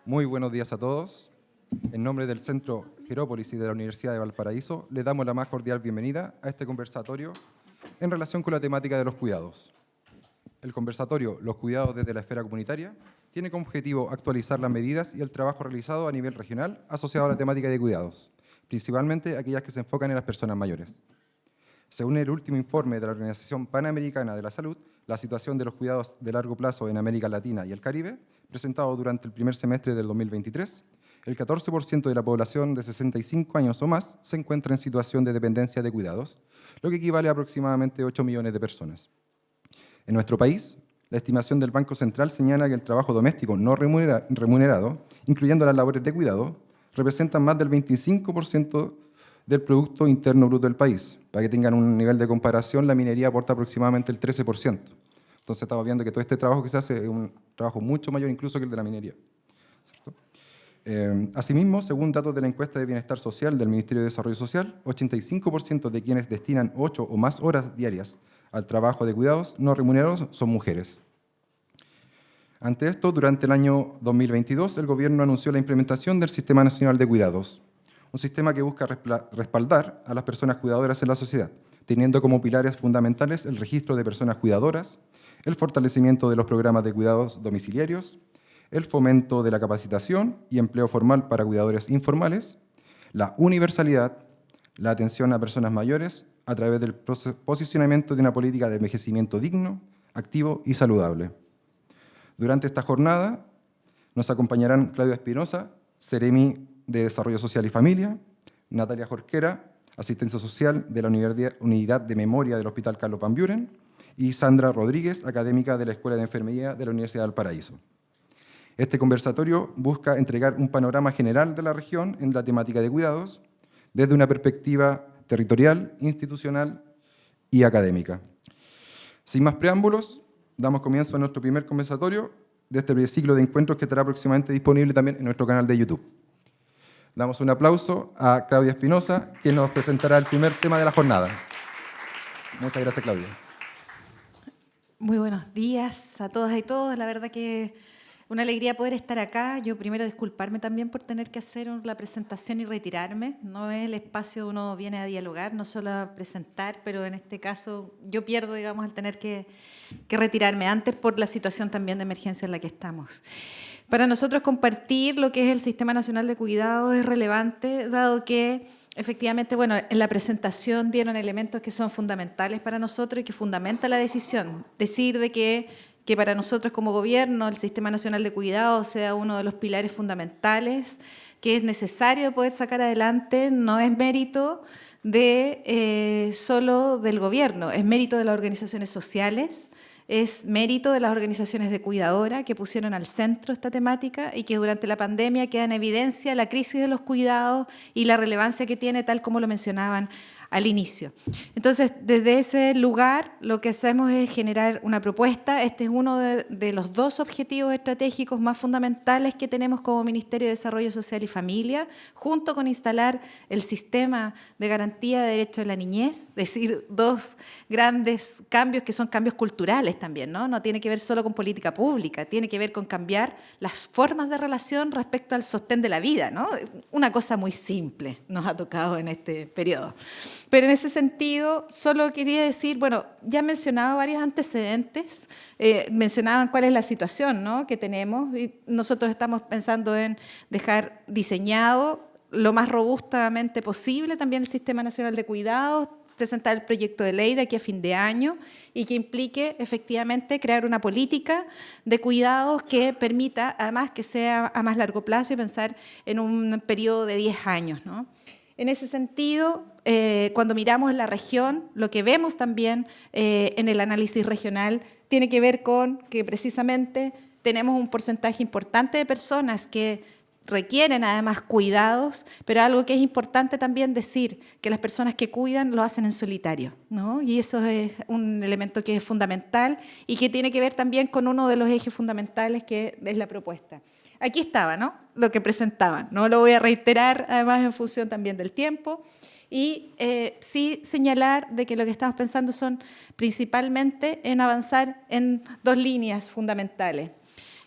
Muy buenos días a todos. En nombre del Centro Jerópolis y de la Universidad de Valparaíso, les damos la más cordial bienvenida a este conversatorio en relación con la temática de los cuidados. El conversatorio Los cuidados desde la esfera comunitaria tiene como objetivo actualizar las medidas y el trabajo realizado a nivel regional asociado a la temática de cuidados, principalmente aquellas que se enfocan en las personas mayores. Según el último informe de la Organización Panamericana de la Salud, la situación de los cuidados de largo plazo en América Latina y el Caribe, presentado durante el primer semestre del 2023, el 14% de la población de 65 años o más se encuentra en situación de dependencia de cuidados, lo que equivale a aproximadamente 8 millones de personas. En nuestro país, la estimación del Banco Central señala que el trabajo doméstico no remunerado, incluyendo las labores de cuidado, representa más del 25% del Producto Interno Bruto del país. Para que tengan un nivel de comparación, la minería aporta aproximadamente el 13%. Entonces estamos viendo que todo este trabajo que se hace es un trabajo mucho mayor incluso que el de la minería. Asimismo, según datos de la encuesta de bienestar social del Ministerio de Desarrollo Social, 85% de quienes destinan 8 o más horas diarias al trabajo de cuidados no remunerados son mujeres. Ante esto, durante el año 2022, el Gobierno anunció la implementación del Sistema Nacional de Cuidados, un sistema que busca respaldar a las personas cuidadoras en la sociedad, teniendo como pilares fundamentales el registro de personas cuidadoras, el fortalecimiento de los programas de cuidados domiciliarios, el fomento de la capacitación y empleo formal para cuidadores informales, la universalidad, la atención a personas mayores a través del posicionamiento de una política de envejecimiento digno, activo y saludable. Durante esta jornada nos acompañarán Claudia Espinosa, Seremi de Desarrollo Social y Familia, Natalia Jorquera, Asistencia Social de la Unidad de Memoria del Hospital Carlos Van Buren, y Sandra Rodríguez, académica de la Escuela de Enfermería de la Universidad de Valparaíso. Este conversatorio busca entregar un panorama general de la región en la temática de cuidados, desde una perspectiva territorial, institucional y académica. Sin más preámbulos, damos comienzo a nuestro primer conversatorio de este ciclo de encuentros que estará próximamente disponible también en nuestro canal de YouTube. Damos un aplauso a Claudia Espinosa, que nos presentará el primer tema de la jornada. Muchas gracias, Claudia. Muy buenos días a todas y todos. La verdad que una alegría poder estar acá. Yo primero disculparme también por tener que hacer la presentación y retirarme. No es el espacio donde uno viene a dialogar, no solo a presentar, pero en este caso yo pierdo, digamos, al tener que retirarme antes por la situación también de emergencia en la que estamos. Para nosotros compartir lo que es el Sistema Nacional de Cuidados es relevante, dado que efectivamente, bueno, en la presentación dieron elementos que son fundamentales para nosotros y que fundamenta la decisión. Decir de que para nosotros como gobierno el Sistema Nacional de Cuidados sea uno de los pilares fundamentales que es necesario poder sacar adelante, no es mérito solo del gobierno, es mérito de las organizaciones sociales, es mérito de las organizaciones de cuidadora que pusieron al centro esta temática y que durante la pandemia queda en evidencia la crisis de los cuidados y la relevancia que tiene, tal como lo mencionaban al inicio. Entonces, desde ese lugar, lo que hacemos es generar una propuesta. Este es uno de los dos objetivos estratégicos más fundamentales que tenemos como Ministerio de Desarrollo Social y Familia, junto con instalar el sistema de garantía de derechos de la niñez, es decir, dos grandes cambios que son cambios culturales también, ¿no? No tiene que ver solo con política pública, tiene que ver con cambiar las formas de relación respecto al sostén de la vida, ¿no? Una cosa muy simple nos ha tocado en este periodo. Pero en ese sentido, solo quería decir, bueno, ya he mencionado varios antecedentes, mencionaban cuál es la situación, ¿no?, que tenemos, y nosotros estamos pensando en dejar diseñado lo más robustamente posible también el Sistema Nacional de Cuidados, presentar el proyecto de ley de aquí a fin de año y que implique efectivamente crear una política de cuidados que permita, además, que sea a más largo plazo y pensar en un periodo de 10 años, ¿no? En ese sentido, cuando miramos la región, lo que vemos también en el análisis regional tiene que ver con que precisamente tenemos un porcentaje importante de personas que requieren además cuidados, pero algo que es importante también decir, que las personas que cuidan lo hacen en solitario, ¿no? Y eso es un elemento que es fundamental y que tiene que ver también con uno de los ejes fundamentales que es la propuesta. Aquí estaba, ¿no?, lo que presentaban, no lo voy a reiterar, además en función también del tiempo, y sí señalar de que lo que estamos pensando son principalmente en avanzar en dos líneas fundamentales.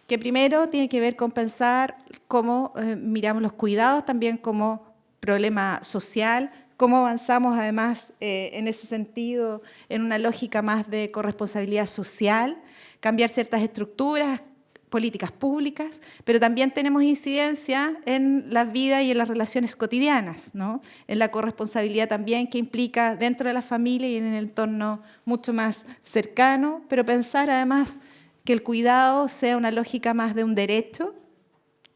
que primero tiene que ver con pensar cómo miramos los cuidados también como problema social, cómo avanzamos además en ese sentido en una lógica más de corresponsabilidad social, cambiar ciertas estructuras, políticas públicas, pero también tenemos incidencia en la vida y en las relaciones cotidianas, ¿no? En la corresponsabilidad también que implica dentro de la familia y en el entorno mucho más cercano, pero pensar además que el cuidado sea una lógica más de un derecho.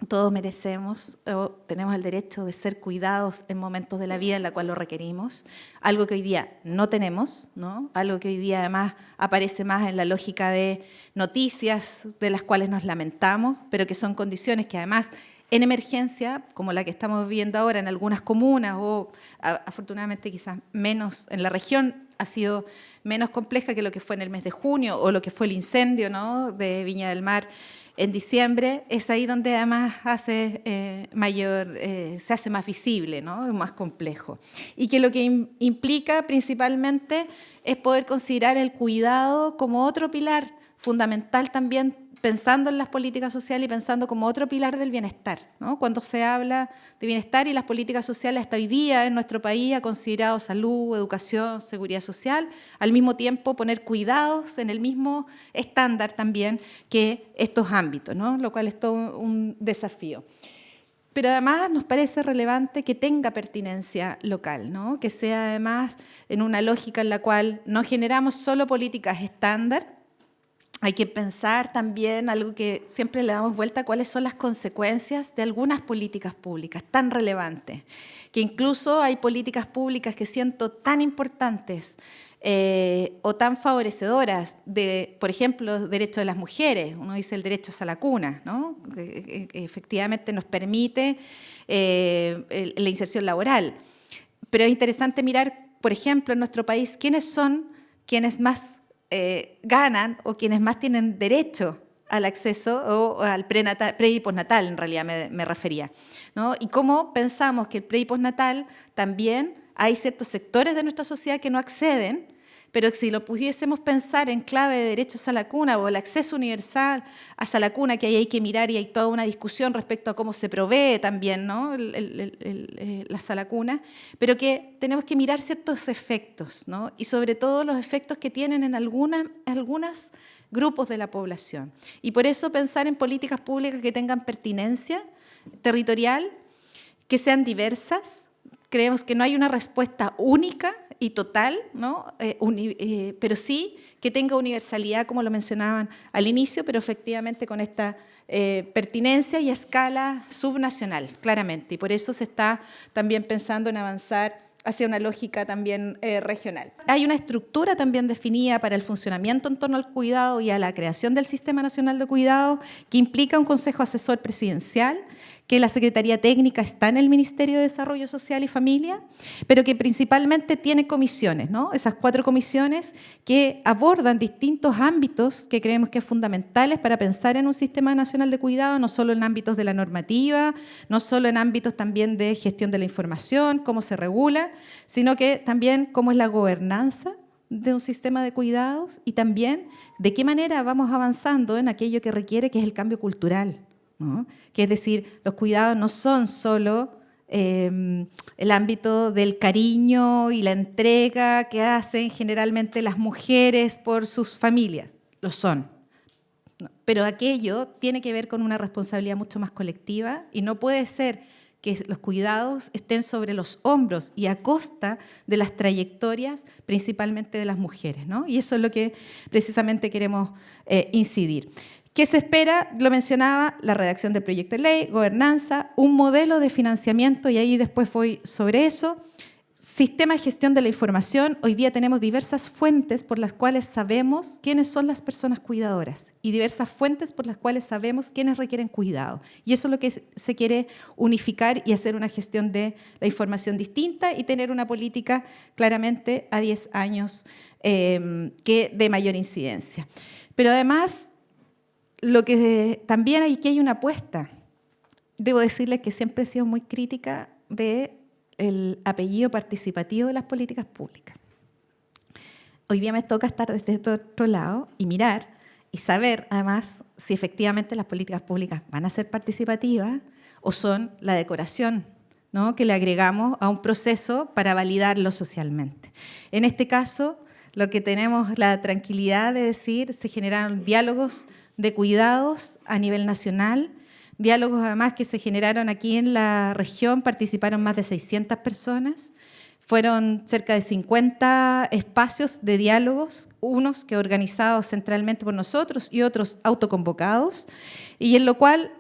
Todos merecemos o tenemos el derecho de ser cuidados en momentos de la vida en la cual lo requerimos, algo que hoy día no tenemos, ¿no? Algo que hoy día además aparece más en la lógica de noticias de las cuales nos lamentamos, pero que son condiciones que además en emergencia, como la que estamos viviendo ahora en algunas comunas o afortunadamente quizás menos en la región, ha sido menos compleja que lo que fue en el mes de junio o lo que fue el incendio, ¿no?, de Viña del Mar en diciembre. Es ahí donde además se hace más visible, ¿no?, es más complejo. Y que lo que implica principalmente es poder considerar el cuidado como otro pilar fundamental también, pensando en las políticas sociales y pensando como otro pilar del bienestar, ¿no? Cuando se habla de bienestar y las políticas sociales hasta hoy día en nuestro país ha considerado salud, educación, seguridad social, al mismo tiempo poner cuidados en el mismo estándar también que estos ámbitos, ¿no?, lo cual es todo un desafío. Pero además nos parece relevante que tenga pertinencia local, ¿no?, que sea además en una lógica en la cual no generamos solo políticas estándar. Hay que pensar también algo que siempre le damos vuelta, cuáles son las consecuencias de algunas políticas públicas tan relevantes, que incluso hay políticas públicas que siento tan importantes o tan favorecedoras de, por ejemplo, derecho de las mujeres. Uno dice el derecho a la cuna, ¿no?, que efectivamente nos permite la inserción laboral. Pero es interesante mirar, por ejemplo, en nuestro país, quiénes son quienes más ganan o quienes más tienen derecho al acceso o al pre y postnatal, en realidad me refería, ¿no? Y cómo pensamos que el pre y postnatal también hay ciertos sectores de nuestra sociedad que no acceden, pero si lo pudiésemos pensar en clave de derechos a la cuna o el acceso universal a la cuna, que ahí hay que mirar y hay toda una discusión respecto a cómo se provee también, ¿no?, la sala cuna, pero que tenemos que mirar ciertos efectos, ¿no?, y sobre todo los efectos que tienen en algunos grupos de la población. Y por eso pensar en políticas públicas que tengan pertinencia territorial, que sean diversas. Creemos que no hay una respuesta única y total, ¿no?, pero sí que tenga universalidad, como lo mencionaban al inicio, pero efectivamente con esta pertinencia y a escala subnacional, claramente. Y por eso se está también pensando en avanzar hacia una lógica también regional. Hay una estructura también definida para el funcionamiento en torno al cuidado y a la creación del Sistema Nacional de Cuidado, que implica un Consejo Asesor Presidencial, que la Secretaría Técnica está en el Ministerio de Desarrollo Social y Familia, pero que principalmente tiene comisiones, ¿no?, esas 4 comisiones que abordan distintos ámbitos que creemos que son fundamentales para pensar en un Sistema Nacional de Cuidado, no solo en ámbitos de la normativa, no solo en ámbitos también de gestión de la información, cómo se regula, sino que también cómo es la gobernanza de un sistema de cuidados y también de qué manera vamos avanzando en aquello que requiere, que es el cambio cultural, ¿no?, que es decir, los cuidados no son solo el ámbito del cariño y la entrega que hacen generalmente las mujeres por sus familias, lo son, ¿no?, pero aquello tiene que ver con una responsabilidad mucho más colectiva y no puede ser que los cuidados estén sobre los hombros y a costa de las trayectorias principalmente de las mujeres, ¿no?, y eso es lo que precisamente queremos incidir. ¿Qué se espera? Lo mencionaba, la redacción del proyecto de ley, gobernanza, un modelo de financiamiento, y ahí después voy sobre eso. Sistema de gestión de la información. Hoy día tenemos diversas fuentes por las cuales sabemos quiénes son las personas cuidadoras y diversas fuentes por las cuales sabemos quiénes requieren cuidado. Y eso es lo que se quiere unificar y hacer una gestión de la información distinta y tener una política claramente a 10 años que de mayor incidencia. Pero además, lo que también hay una apuesta. Debo decirles que siempre he sido muy crítica del apellido participativo de las políticas públicas. Hoy día me toca estar desde otro lado y mirar y saber, además, si efectivamente las políticas públicas van a ser participativas o son la decoración, ¿no?, que le agregamos a un proceso para validarlo socialmente. En este caso, lo que tenemos la tranquilidad de decir, se generaron diálogos de cuidados a nivel nacional, diálogos además que se generaron aquí en la región, participaron más de 600 personas, fueron cerca de 50 espacios de diálogos, unos que organizados centralmente por nosotros y otros autoconvocados, y en lo cual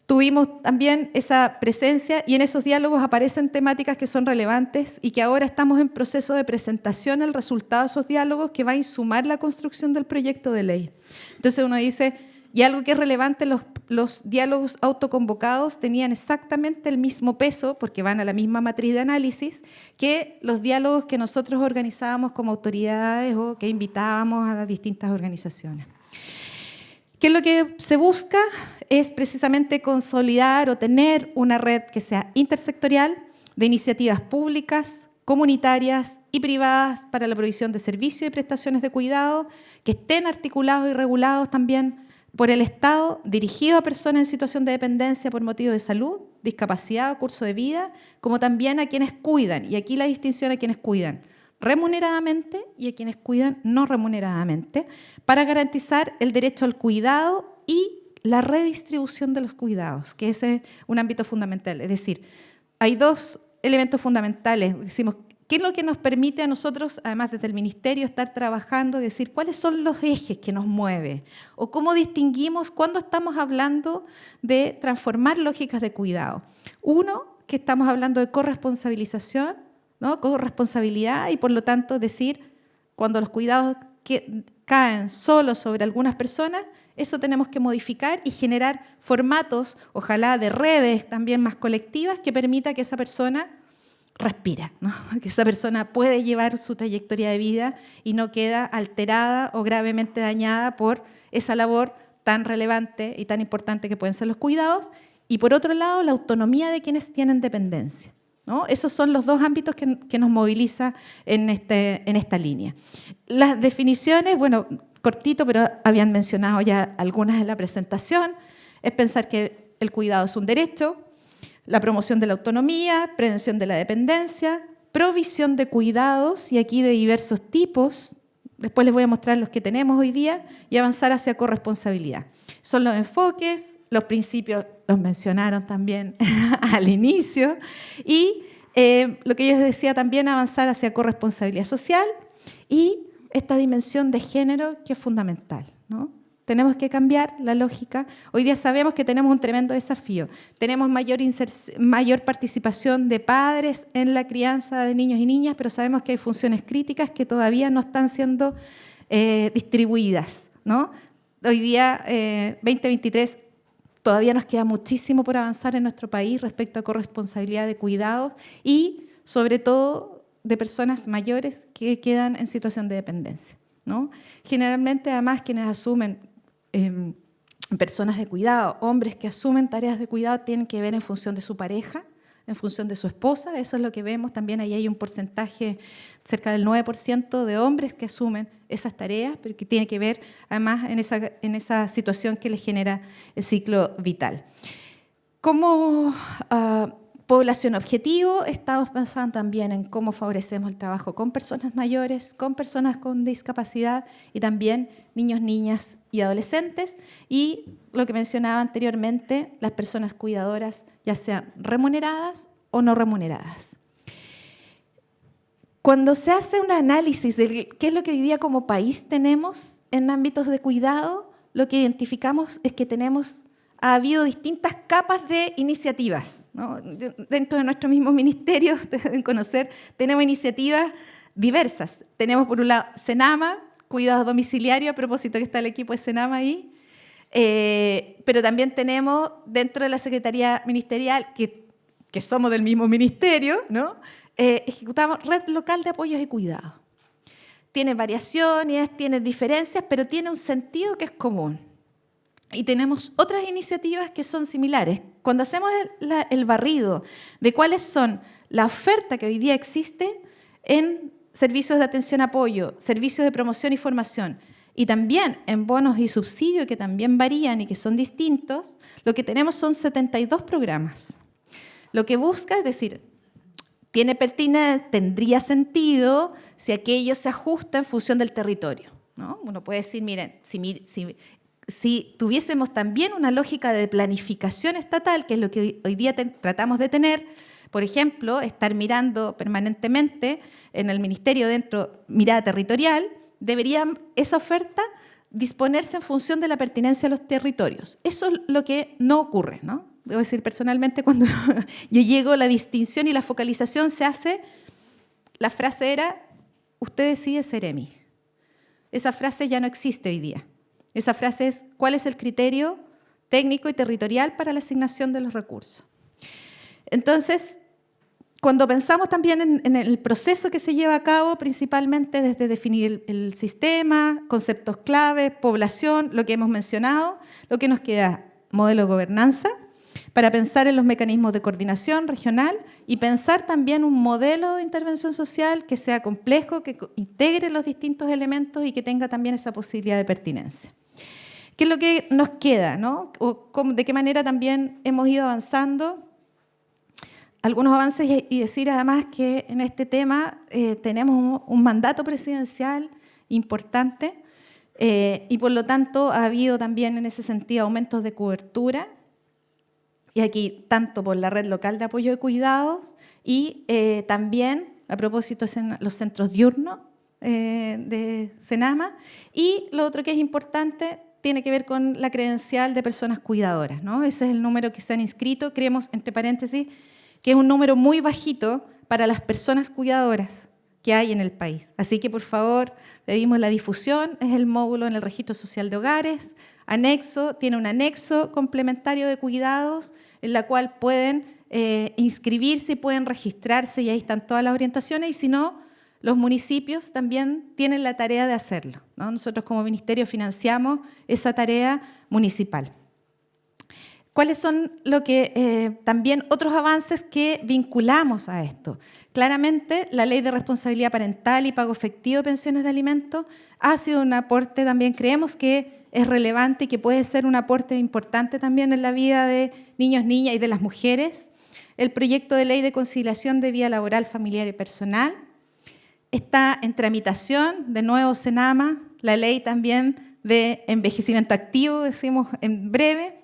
tuvimos también esa presencia y en esos diálogos aparecen temáticas que son relevantes y que ahora estamos en proceso de presentación al resultado de esos diálogos que va a insumar la construcción del proyecto de ley. Entonces uno dice, y algo que es relevante, los diálogos autoconvocados tenían exactamente el mismo peso, porque van a la misma matriz de análisis, que los diálogos que nosotros organizábamos como autoridades o que invitábamos a las distintas organizaciones. ¿Qué es lo que se busca? Es precisamente consolidar o tener una red que sea intersectorial de iniciativas públicas, comunitarias y privadas para la provisión de servicios y prestaciones de cuidado, que estén articulados y regulados también por el Estado, dirigido a personas en situación de dependencia por motivos de salud, discapacidad o curso de vida, como también a quienes cuidan, y aquí la distinción a quienes cuidan remuneradamente y a quienes cuidan no remuneradamente, para garantizar el derecho al cuidado y la redistribución de los cuidados, que ese es un ámbito fundamental. Es decir, hay dos elementos fundamentales. Decimos, ¿qué es lo que nos permite a nosotros, además desde el Ministerio, estar trabajando, decir cuáles son los ejes que nos mueven? O cómo distinguimos cuando estamos hablando de transformar lógicas de cuidado. Uno, que estamos hablando de corresponsabilización, ¿no?, corresponsabilidad, y por lo tanto decir, cuando los cuidados caen solo sobre algunas personas, eso tenemos que modificar y generar formatos, ojalá de redes también más colectivas, que permita que esa persona respira, ¿no?, que esa persona puede llevar su trayectoria de vida y no queda alterada o gravemente dañada por esa labor tan relevante y tan importante que pueden ser los cuidados. Y por otro lado, la autonomía de quienes tienen dependencia, ¿no? Esos son los dos ámbitos que nos moviliza en esta línea. Las definiciones, bueno, cortito, pero habían mencionado ya algunas en la presentación, es pensar que el cuidado es un derecho, la promoción de la autonomía, prevención de la dependencia, provisión de cuidados, y aquí de diversos tipos, después les voy a mostrar los que tenemos hoy día, y avanzar hacia corresponsabilidad. Son los enfoques, los principios los mencionaron también al inicio, y lo que yo les decía también, avanzar hacia corresponsabilidad social y esta dimensión de género que es fundamental, ¿no? Tenemos que cambiar la lógica. Hoy día sabemos que tenemos un tremendo desafío. Tenemos mayor participación de padres en la crianza de niños y niñas, pero sabemos que hay funciones críticas que todavía no están siendo distribuidas, ¿no? Hoy día, 2023, todavía nos queda muchísimo por avanzar en nuestro país respecto a corresponsabilidad de cuidados y, sobre todo, de personas mayores que quedan en situación de dependencia, ¿no? Generalmente, además, quienes asumen personas de cuidado, hombres que asumen tareas de cuidado, tienen que ver en función de su pareja, en función de su esposa. Eso es lo que vemos también. Ahí hay un porcentaje, cerca del 9% de hombres que asumen esas tareas, pero que tiene que ver además en esa situación que les genera el ciclo vital. Como población objetivo, estamos pensando también en cómo favorecemos el trabajo con personas mayores, con personas con discapacidad y también niños, niñas y adolescentes. Y lo que mencionaba anteriormente, las personas cuidadoras, ya sean remuneradas o no remuneradas. Cuando se hace un análisis de qué es lo que hoy día como país tenemos en ámbitos de cuidado, lo que identificamos es que ha habido distintas capas de iniciativas, ¿no? Dentro de nuestro mismo ministerio, deben conocer, tenemos iniciativas diversas. Tenemos por un lado Senama, cuidados domiciliarios, a propósito que está el equipo de Senama ahí, pero también tenemos dentro de la Secretaría Ministerial, que somos del mismo ministerio, ¿no?, ejecutamos Red Local de Apoyos y Cuidados. Tiene variaciones, tiene diferencias, pero tiene un sentido que es común. Y tenemos otras iniciativas que son similares. Cuando hacemos el barrido de cuáles son la oferta que hoy día existe en servicios de atención-apoyo, servicios de promoción y formación y también en bonos y subsidios, que también varían y que son distintos, lo que tenemos son 72 programas. Lo que busca es decir, tiene pertinencia, tendría sentido si aquello se ajusta en función del territorio, ¿no? Uno puede decir, miren, si tuviésemos también una lógica de planificación estatal, que es lo que hoy día tratamos de tener, por ejemplo, estar mirando permanentemente en el ministerio dentro, mirada territorial, debería esa oferta disponerse en función de la pertinencia a los territorios. Eso es lo que no ocurre, ¿no? Debo decir, personalmente, cuando yo llego, la distinción y la focalización se hace, la frase era, usted decide Seremi. Esa frase ya no existe hoy día. Esa frase es, ¿cuál es el criterio técnico y territorial para la asignación de los recursos? Entonces, cuando pensamos también en el proceso que se lleva a cabo, principalmente desde definir el sistema, conceptos clave, población, lo que hemos mencionado, lo que nos queda, modelo de gobernanza, para pensar en los mecanismos de coordinación regional y pensar también un modelo de intervención social que sea complejo, que integre los distintos elementos y que tenga también esa posibilidad de pertinencia. ¿Qué es lo que nos queda, ¿no? ¿De qué manera también hemos ido avanzando? Algunos avances y decir además que en este tema tenemos un mandato presidencial importante y por lo tanto ha habido también en ese sentido aumentos de cobertura. Y aquí, tanto por la red local de apoyo de cuidados y también, a propósito, de los centros diurnos de Senama. Y lo otro que es importante tiene que ver con la credencial de personas cuidadoras, ¿no? Ese es el número que se han inscrito. Creemos, entre paréntesis, que es un número muy bajito para las personas cuidadoras que hay en el país. Así que, por favor, pedimos la difusión. Es el módulo en el Registro Social de Hogares. Anexo, tiene un anexo complementario de cuidados en la cual pueden inscribirse y pueden registrarse y ahí están todas las orientaciones y si no, los municipios también tienen la tarea de hacerlo, ¿no? Nosotros como ministerio financiamos esa tarea municipal. ¿Cuáles son también otros avances que vinculamos a esto? Claramente, la Ley de Responsabilidad Parental y Pago Efectivo de Pensiones de Alimentos ha sido un aporte también, creemos que es relevante y que puede ser un aporte importante también en la vida de niños, niñas y de las mujeres. El proyecto de ley de conciliación de vida laboral, familiar y personal. Está en tramitación, de nuevo Senama, la ley también de envejecimiento activo, decimos en breve.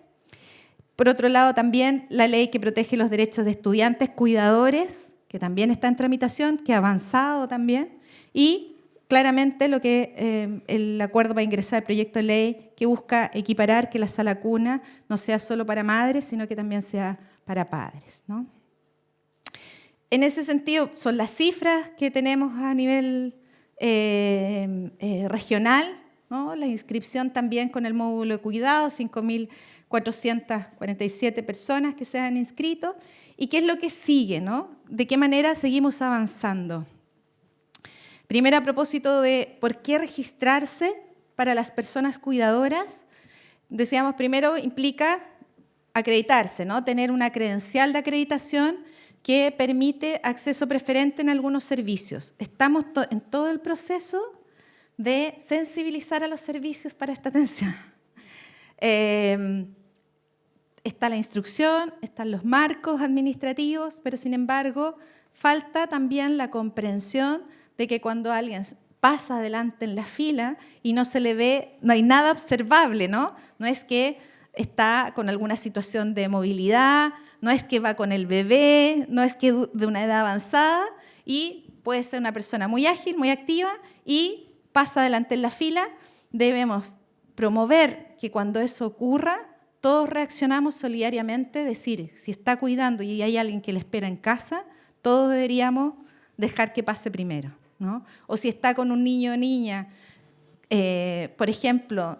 Por otro lado, también la ley que protege los derechos de estudiantes cuidadores, que también está en tramitación, que ha avanzado también. Y claramente lo que el acuerdo para ingresar al proyecto de ley que busca equiparar que la sala cuna no sea solo para madres, sino que también sea para padres, ¿no? En ese sentido, son las cifras que tenemos a nivel regional, ¿no? La inscripción también con el módulo de cuidados, 5.447 personas que se han inscrito. ¿Y qué es lo que sigue, ¿no? ¿De qué manera seguimos avanzando? Primero, a propósito de por qué registrarse para las personas cuidadoras, decíamos primero implica acreditarse, ¿no? Tener una credencial de acreditación que permite acceso preferente en algunos servicios. Estamos en todo el proceso de sensibilizar a los servicios para esta atención. Está la instrucción, están los marcos administrativos, pero sin embargo falta también la comprensión de que cuando alguien pasa adelante en la fila y no se le ve, no hay nada observable, ¿no? No es que está con alguna situación de movilidad, no es que va con el bebé, no es que de una edad avanzada y puede ser una persona muy ágil, muy activa y pasa adelante en la fila. Debemos promover que cuando eso ocurra, todos reaccionamos solidariamente, decir, si está cuidando y hay alguien que le espera en casa, todos deberíamos dejar que pase primero, ¿no? O si está con un niño o niña, por ejemplo,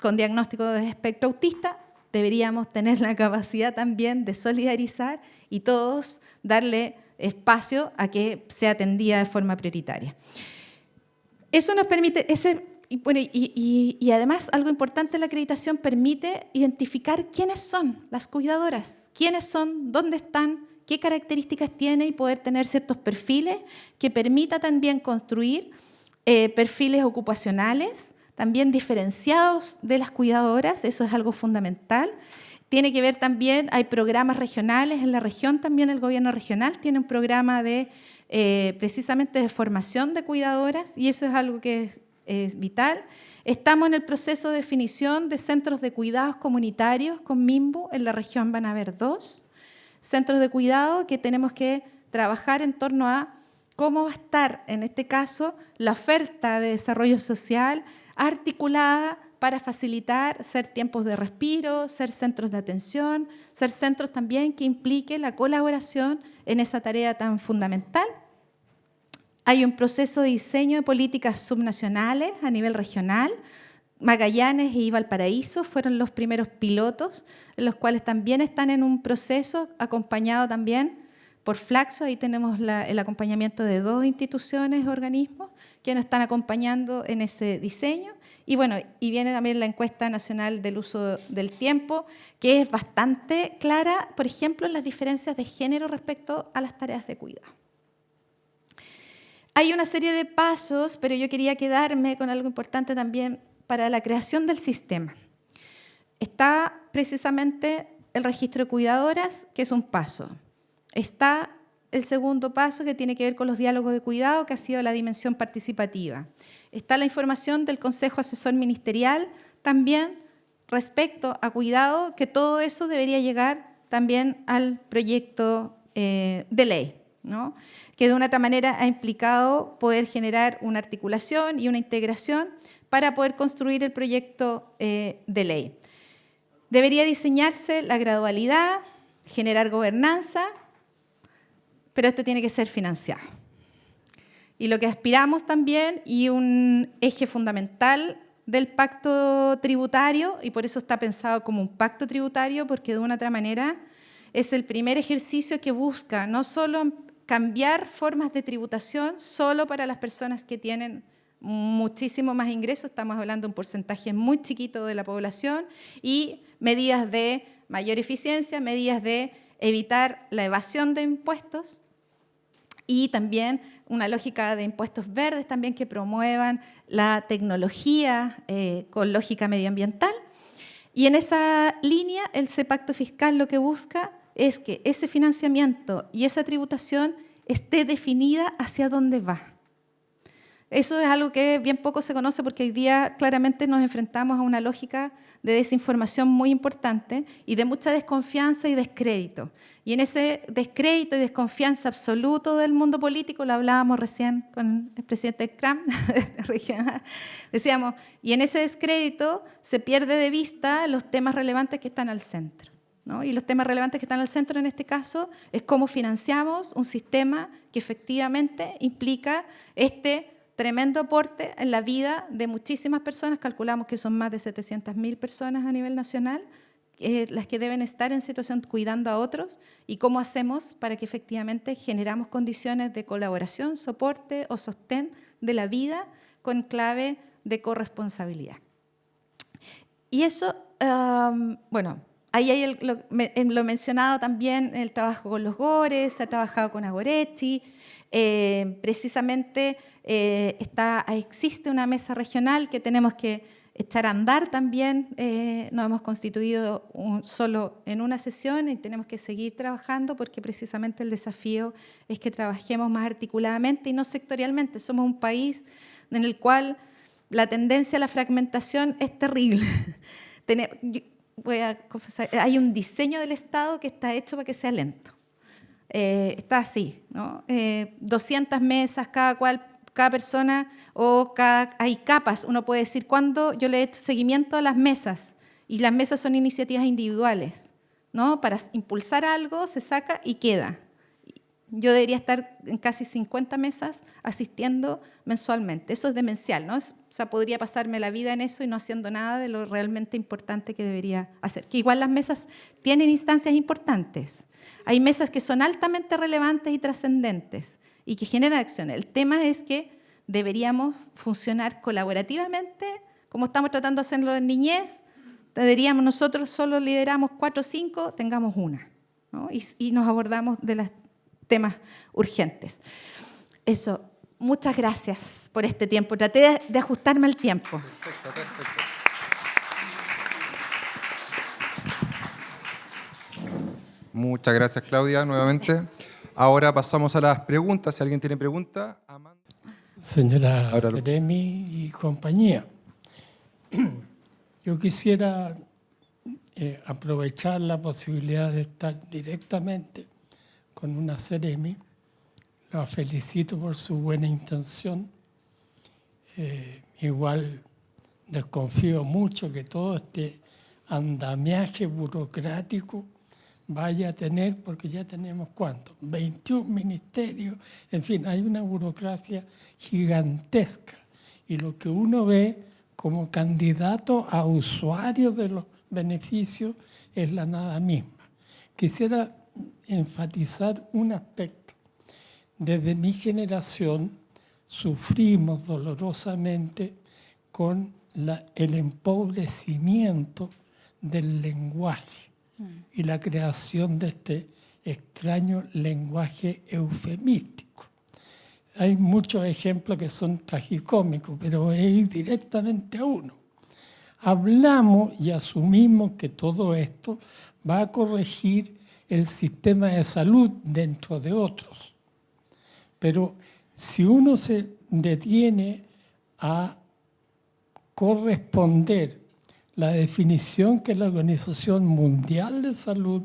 con diagnóstico de espectro autista, deberíamos tener la capacidad también de solidarizar y todos darle espacio a que sea atendida de forma prioritaria. Eso nos permite, y además algo importante, la acreditación permite identificar quiénes son las cuidadoras, quiénes son, dónde están, qué características tiene y poder tener ciertos perfiles que permita también construir perfiles ocupacionales también diferenciados de las cuidadoras, eso es algo fundamental. Tiene que ver también, hay programas regionales en la región, también el gobierno regional tiene un programa de precisamente de formación de cuidadoras y eso es algo que es vital. Estamos en el proceso de definición de centros de cuidados comunitarios con MIMBU, en la región van a haber 2 centros de cuidado que tenemos que trabajar en torno a cómo va a estar, en este caso, la oferta de desarrollo social articulada para facilitar ser tiempos de respiro, ser centros de atención, ser centros también que impliquen la colaboración en esa tarea tan fundamental. Hay un proceso de diseño de políticas subnacionales a nivel regional. Magallanes y Valparaíso fueron los primeros pilotos, en los cuales también están en un proceso acompañado también por Flaxo. Ahí tenemos el acompañamiento de 2 instituciones, organismos, que nos están acompañando en ese diseño. Y bueno, y viene también la encuesta nacional del uso del tiempo, que es bastante clara, por ejemplo, en las diferencias de género respecto a las tareas de cuidado. Hay una serie de pasos, pero yo quería quedarme con algo importante también para la creación del sistema. Está precisamente el registro de cuidadoras, que es un paso. Está el segundo paso, que tiene que ver con los diálogos de cuidado, que ha sido la dimensión participativa. Está la información del Consejo Asesor Ministerial, también respecto a cuidado, que todo eso debería llegar también al proyecto de ley, ¿no? Que de una otra manera ha implicado poder generar una articulación y una integración para poder construir el proyecto de ley. Debería diseñarse la gradualidad, generar gobernanza, pero esto tiene que ser financiado. Y lo que aspiramos también, y un eje fundamental del pacto tributario, y por eso está pensado como un pacto tributario, porque de una otra manera es el primer ejercicio que busca no solo cambiar formas de tributación solo para las personas que tienen muchísimo más ingresos, estamos hablando de un porcentaje muy chiquito de la población, y medidas de mayor eficiencia, medidas de evitar la evasión de impuestos y también una lógica de impuestos verdes también que promuevan la tecnología con lógica medioambiental. Y en esa línea, el pacto fiscal lo que busca es que ese financiamiento y esa tributación esté definida hacia dónde va. Eso es algo que bien poco se conoce porque hoy día claramente nos enfrentamos a una lógica de desinformación muy importante y de mucha desconfianza y descrédito. Y en ese descrédito y desconfianza absoluto del mundo político, lo hablábamos recién con el presidente CRAM, decíamos, y en ese descrédito se pierde de vista los temas relevantes que están al centro, ¿no? Y los temas relevantes que están al centro en este caso es cómo financiamos un sistema que efectivamente implica este tremendo aporte en la vida de muchísimas personas, calculamos que son más de 700.000 personas a nivel nacional, las que deben estar en situación cuidando a otros, y cómo hacemos para que efectivamente generamos condiciones de colaboración, soporte o sostén de la vida con clave de corresponsabilidad. Y eso, bueno, ahí hay lo mencionado también, el trabajo con los GORES, se ha trabajado con Agoretti, precisamente existe una mesa regional que tenemos que echar a andar también, nos hemos constituido solo en una sesión y tenemos que seguir trabajando porque precisamente el desafío es que trabajemos más articuladamente y no sectorialmente. Somos un país en el cual la tendencia a la fragmentación es terrible. Voy a confesar, hay un diseño del Estado que está hecho para que sea lento. Está así, ¿no? 200 mesas, cada persona, hay capas. Uno puede decir, ¿cuándo yo le he hecho seguimiento a las mesas? Y las mesas son iniciativas individuales, ¿no? Para impulsar algo se saca y queda. Yo debería estar en casi 50 mesas asistiendo mensualmente. Eso es demencial, ¿no? O sea, podría pasarme la vida en eso y no haciendo nada de lo realmente importante que debería hacer. Que igual las mesas tienen instancias importantes. Hay mesas que son altamente relevantes y trascendentes y que generan acciones. El tema es que deberíamos funcionar colaborativamente, como estamos tratando de hacerlo en niñez. Deberíamos, nosotros solo lideramos 4 o 5, tengamos una, ¿no? Y nos abordamos de los temas urgentes. Eso. muchas gracias por este tiempo. Traté de ajustarme al tiempo. Perfecto, perfecto. Muchas gracias, Claudia, nuevamente. Ahora pasamos a las preguntas. Si alguien tiene preguntas, Amanda. Señora Ahora Seremi y compañía, yo quisiera aprovechar la posibilidad de estar directamente con una Seremi. La felicito por su buena intención. Igual desconfío mucho que todo este andamiaje burocrático vaya a tener, porque ya tenemos ¿cuánto? 21 ministerios, en fin, hay una burocracia gigantesca. Y lo que uno ve como candidato a usuario de los beneficios es la nada misma. Quisiera enfatizar un aspecto. Desde mi generación sufrimos dolorosamente con el empobrecimiento del lenguaje y la creación de este extraño lenguaje eufemístico. Hay muchos ejemplos que son tragicómicos, pero voy a ir directamente a uno. Hablamos y asumimos que todo esto va a corregir el sistema de salud dentro de otros. Pero si uno se detiene a corresponder la definición que la Organización Mundial de Salud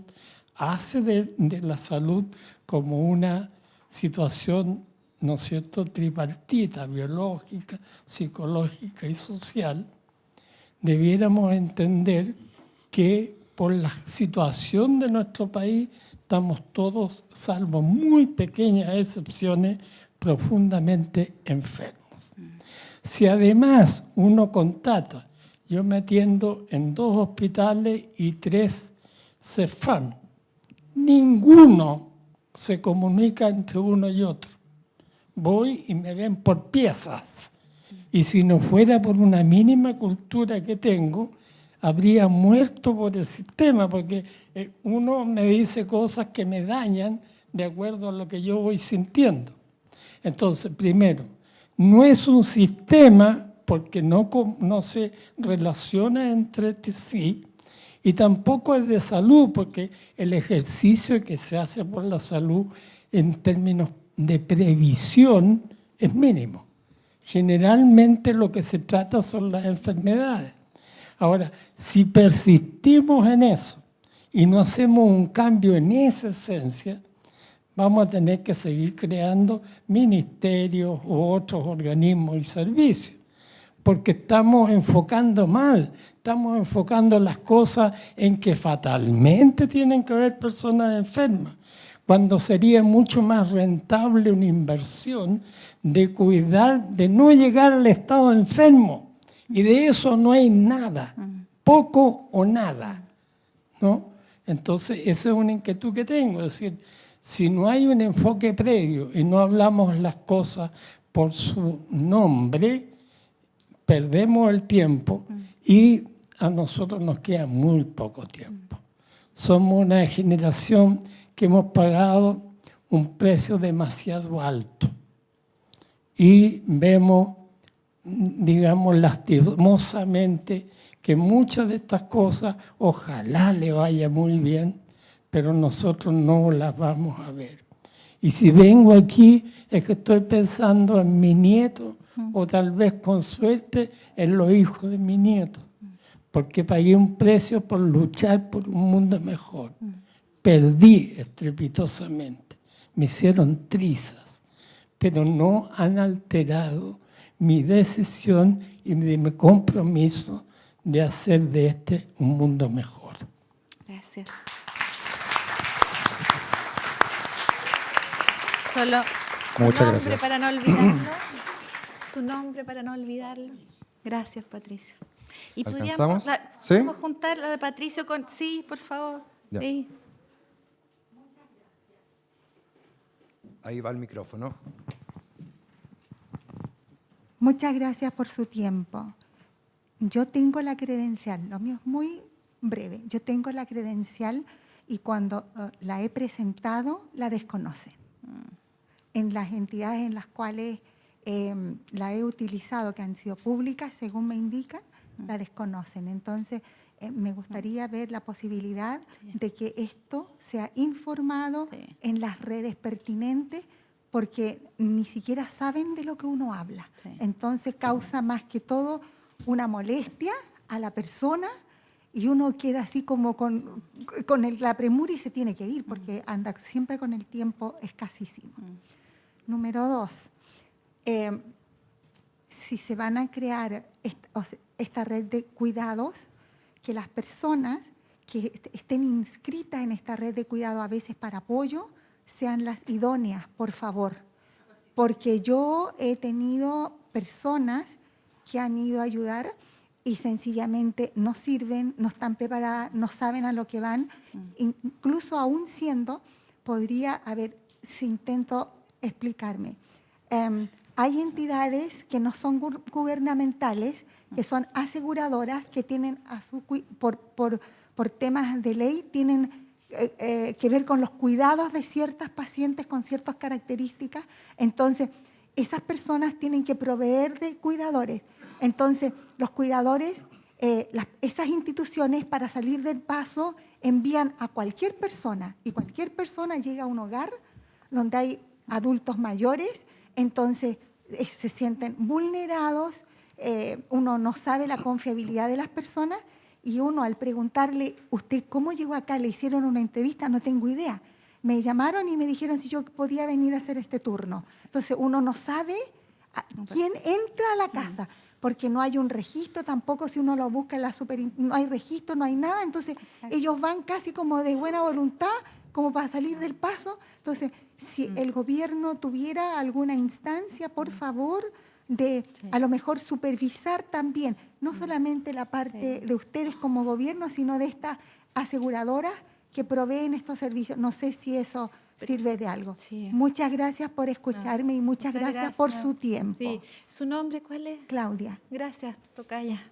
hace de la salud como una situación, ¿no es cierto?, tripartita, biológica, psicológica y social, debiéramos entender que por la situación de nuestro país estamos todos, salvo muy pequeñas excepciones, profundamente enfermos. Si además uno constata, yo me atiendo en 2 hospitales y 3 CEFAM, ninguno se comunica entre uno y otro. Voy y me ven por piezas. Y si no fuera por una mínima cultura que tengo, habría muerto por el sistema, porque uno me dice cosas que me dañan de acuerdo a lo que yo voy sintiendo. Entonces, primero, no es un sistema porque no se relaciona entre sí, y tampoco es de salud, porque el ejercicio que se hace por la salud en términos de previsión es mínimo. Generalmente lo que se trata son las enfermedades. Ahora, si persistimos en eso y no hacemos un cambio en esa esencia, vamos a tener que seguir creando ministerios u otros organismos y servicios, porque estamos enfocando mal, estamos enfocando las cosas en que fatalmente tienen que haber personas enfermas, cuando sería mucho más rentable una inversión de cuidar, de no llegar al estado enfermo. Y de eso no hay nada, poco o nada, ¿no? Entonces, esa es una inquietud que tengo. Es decir, si no hay un enfoque previo y no hablamos las cosas por su nombre, perdemos el tiempo y a nosotros nos queda muy poco tiempo. Somos una generación que hemos pagado un precio demasiado alto y vemos, digamos, lastimosamente que muchas de estas cosas ojalá le vaya muy bien, pero nosotros no las vamos a ver. Y si vengo aquí es que estoy pensando en mi nieto o tal vez con suerte en los hijos de mi nieto, porque pagué un precio por luchar por un mundo mejor. Perdí estrepitosamente, me hicieron trizas, pero no han alterado mi decisión y mi compromiso de hacer de este un mundo mejor. Gracias. Solo su Muchas nombre gracias. para no olvidarlo. Su nombre para no olvidarlo. Gracias, Patricio. ¿Y ¿Alcanzamos? ¿Sí? podríamos juntar la de Patricio con...? Sí, por favor. Ya. Sí. Ahí va el micrófono. Muchas gracias por su tiempo. Yo tengo la credencial, lo mío es muy breve. Yo tengo la credencial y cuando la he presentado, la desconocen. En las entidades en las cuales la he utilizado, que han sido públicas, según me indican, la desconocen. Entonces, me gustaría ver la posibilidad de que esto sea informado en las redes pertinentes, porque ni siquiera saben de lo que uno habla. Entonces, causa más que todo una molestia a la persona y uno queda así como con la premura y se tiene que ir, porque anda siempre con el tiempo escasísimo. Número 2. Si se van a crear esta red de cuidados, que las personas que estén inscritas en esta red de cuidado a veces para apoyo sean las idóneas, por favor. Porque yo he tenido personas que han ido a ayudar y sencillamente no sirven, no están preparadas, no saben a lo que van. Incluso aún siendo, podría haber, si intento explicarme, hay entidades que no son gubernamentales, que son aseguradoras, que tienen por temas de ley, tienen que ver con los cuidados de ciertas pacientes con ciertas características. Entonces, esas personas tienen que proveer de cuidadores. Entonces, los cuidadores, esas instituciones, para salir del paso, envían a cualquier persona, y cualquier persona llega a un hogar donde hay adultos mayores. Entonces, se sienten vulnerados, uno no sabe la confiabilidad de las personas, y uno, al preguntarle, ¿usted cómo llegó acá? ¿Le hicieron una entrevista? No tengo idea. Me llamaron y me dijeron si yo podía venir a hacer este turno. Entonces, uno no sabe quién entra a la casa, porque no hay un registro tampoco. Si uno lo busca en la no hay registro, no hay nada. Entonces, ellos van casi como de buena voluntad, como para salir del paso. Entonces, si el gobierno tuviera alguna instancia, por favor, de a lo mejor supervisar también, no solamente la parte de ustedes como gobierno, sino de estas aseguradoras que proveen estos servicios. No sé si eso sirve de algo. Muchas gracias por escucharme y muchas gracias por su tiempo. Sí. ¿Su nombre cuál es? Claudia. Gracias, tocaya.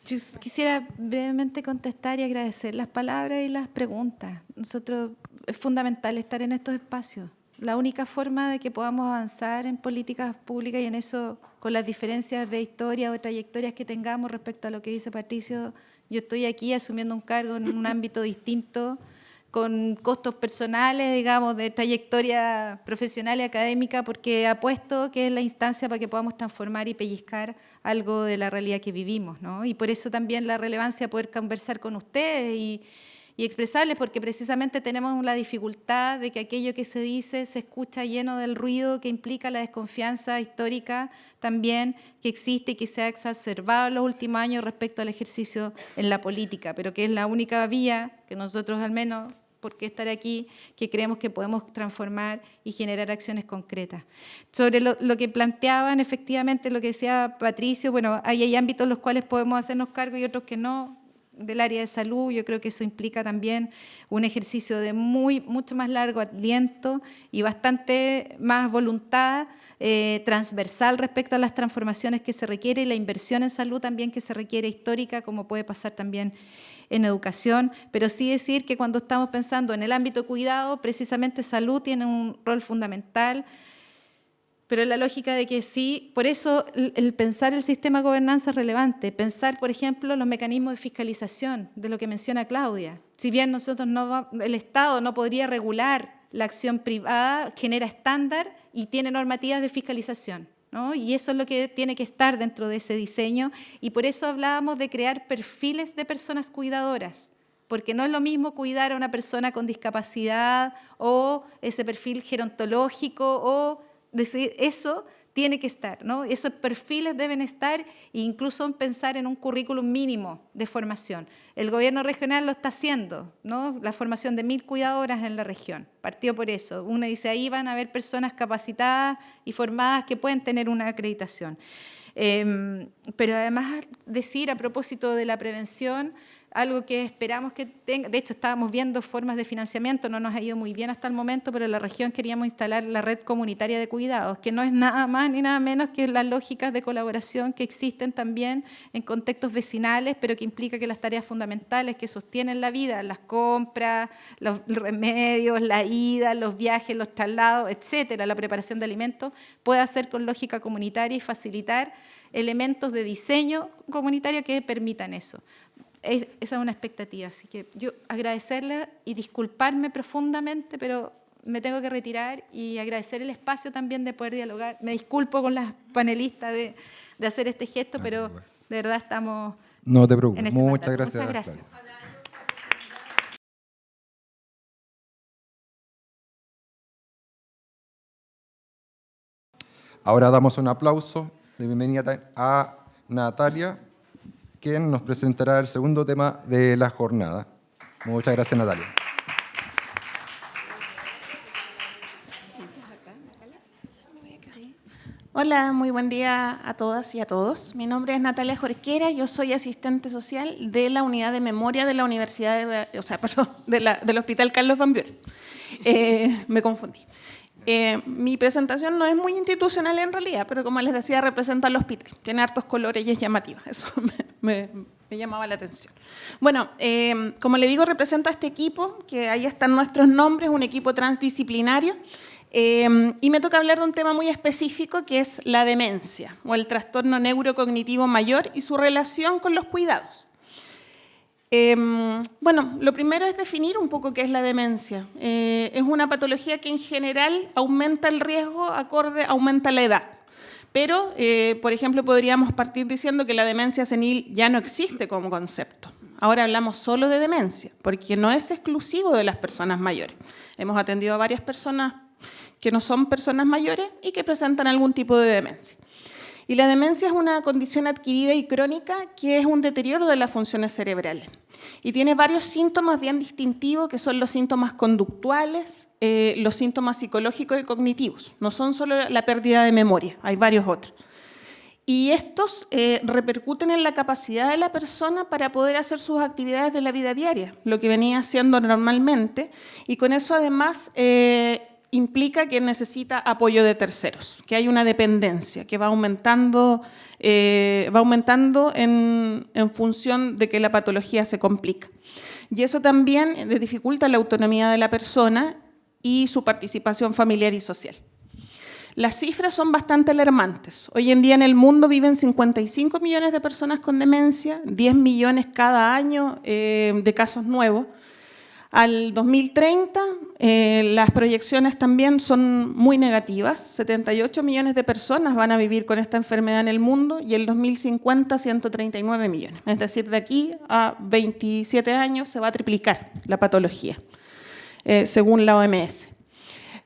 Yo quisiera brevemente contestar y agradecer las palabras y las preguntas. Es fundamental estar en estos espacios. La única forma de que podamos avanzar en políticas públicas, y en eso, con las diferencias de historia o trayectorias que tengamos respecto a lo que dice Patricio, yo estoy aquí asumiendo un cargo en un ámbito distinto, con costos personales, digamos, de trayectoria profesional y académica, porque apuesto que es la instancia para que podamos transformar y pellizcar algo de la realidad que vivimos, ¿no? Y por eso también la relevancia de poder conversar con ustedes y expresarles, porque precisamente tenemos la dificultad de que aquello que se dice se escucha lleno del ruido que implica la desconfianza histórica también que existe y que se ha exacerbado en los últimos años respecto al ejercicio en la política, pero que es la única vía que nosotros, al menos, por qué estar aquí, que creemos que podemos transformar y generar acciones concretas. Sobre lo que planteaban, efectivamente, lo que decía Patricio, bueno, hay ámbitos en los cuales podemos hacernos cargo y otros que no, del área de salud. Yo creo que eso implica también un ejercicio de mucho más largo aliento y bastante más voluntad transversal respecto a las transformaciones que se requiere y la inversión en salud también que se requiere histórica, como puede pasar también en educación, pero sí decir que cuando estamos pensando en el ámbito de cuidado, precisamente salud tiene un rol fundamental, pero en la lógica de que sí, por eso el pensar el sistema de gobernanza es relevante, pensar, por ejemplo, los mecanismos de fiscalización, de lo que menciona Claudia. Si bien el Estado no podría regular la acción privada, genera estándar y tiene normativas de fiscalización, ¿no? Y eso es lo que tiene que estar dentro de ese diseño, y por eso hablábamos de crear perfiles de personas cuidadoras, porque no es lo mismo cuidar a una persona con discapacidad o ese perfil gerontológico o decir, eso tiene que estar, ¿no? Esos perfiles deben estar, e incluso pensar en un currículum mínimo de formación. El gobierno regional lo está haciendo, ¿no? La formación de 1000 cuidadoras en la región, partió por eso. Uno dice, ahí van a haber personas capacitadas y formadas que pueden tener una acreditación. Pero además decir, a propósito de la prevención, algo que esperamos que tenga. De hecho, estábamos viendo formas de financiamiento, no nos ha ido muy bien hasta el momento, pero en la región queríamos instalar la red comunitaria de cuidados, que no es nada más ni nada menos que las lógicas de colaboración que existen también en contextos vecinales, pero que implica que las tareas fundamentales que sostienen la vida, las compras, los remedios, la ida, los viajes, los traslados, etcétera, la preparación de alimentos, pueda ser con lógica comunitaria y facilitar elementos de diseño comunitario que permitan eso. Esa es una expectativa, así que yo agradecerle y disculparme profundamente, pero me tengo que retirar y agradecer el espacio también de poder dialogar. Me disculpo con las panelistas de hacer este gesto, pero de verdad estamos No te preocupes. en ese Muchas mandato. gracias. Muchas gracias. Claudia. Ahora damos un aplauso de bienvenida a Natalia, quien nos presentará el segundo tema de la jornada. Muchas gracias, Natalia. Hola, muy buen día a todas y a todos. Mi nombre es Natalia Jorquera, yo soy asistente social de la unidad de memoria de la Universidad, del Hospital Carlos Van Buren. Me confundí. Mi presentación no es muy institucional en realidad, pero como les decía, representa al hospital. Tiene hartos colores y es llamativa. Eso me llamaba la atención. Bueno, como le digo, represento a este equipo, que ahí están nuestros nombres, un equipo transdisciplinario. Y me toca hablar de un tema muy específico, que es la demencia, o el trastorno neurocognitivo mayor y su relación con los cuidados. Bueno, lo primero es definir un poco qué es la demencia. Es una patología que en general aumenta el riesgo aumenta la edad. Pero, por ejemplo, podríamos partir diciendo que la demencia senil ya no existe como concepto. Ahora hablamos solo de demencia, porque no es exclusivo de las personas mayores. Hemos atendido a varias personas que no son personas mayores y que presentan algún tipo de demencia. Y la demencia es una condición adquirida y crónica que es un deterioro de las funciones cerebrales. Y tiene varios síntomas bien distintivos, que son los síntomas conductuales, los síntomas psicológicos y cognitivos. No son solo la pérdida de memoria, hay varios otros. Y estos repercuten en la capacidad de la persona para poder hacer sus actividades de la vida diaria, lo que venía haciendo normalmente, y con eso además implica que necesita apoyo de terceros, que hay una dependencia que va aumentando en función de que la patología se complica. Y eso también dificulta la autonomía de la persona y su participación familiar y social. Las cifras son bastante alarmantes. Hoy en día en el mundo viven 55 millones de personas con demencia, 10 millones cada año de casos nuevos. Al 2030, las proyecciones también son muy negativas. 78 millones de personas van a vivir con esta enfermedad en el mundo y el 2050, 139 millones. Es decir, de aquí a 27 años se va a triplicar la patología, según la OMS.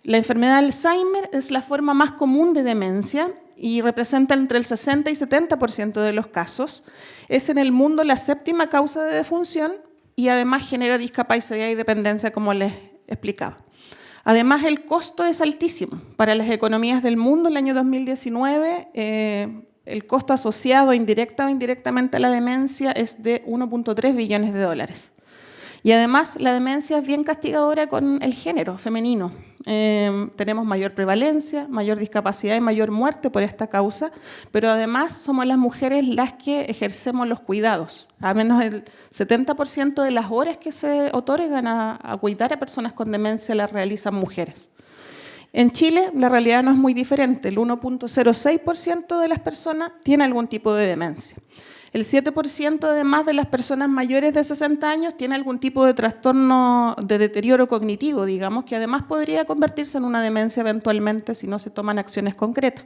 La enfermedad de Alzheimer es la forma más común de demencia y representa entre el 60 y 70% de los casos. Es en el mundo la séptima causa de defunción y además genera discapacidad y dependencia, como les explicaba. Además, el costo es altísimo. Para las economías del mundo, el año 2019, el costo asociado directa o indirectamente a la demencia es de 1.3 billones de dólares. Y además, la demencia es bien castigadora con el género femenino. Tenemos mayor prevalencia, mayor discapacidad y mayor muerte por esta causa, pero además somos las mujeres las que ejercemos los cuidados. Al menos el 70% de las horas que se otorgan a cuidar a personas con demencia las realizan mujeres. En Chile, la realidad no es muy diferente. El 1.06% de las personas tiene algún tipo de demencia. El 7% además de las personas mayores de 60 años tiene algún tipo de trastorno de deterioro cognitivo, digamos, que además podría convertirse en una demencia eventualmente si no se toman acciones concretas.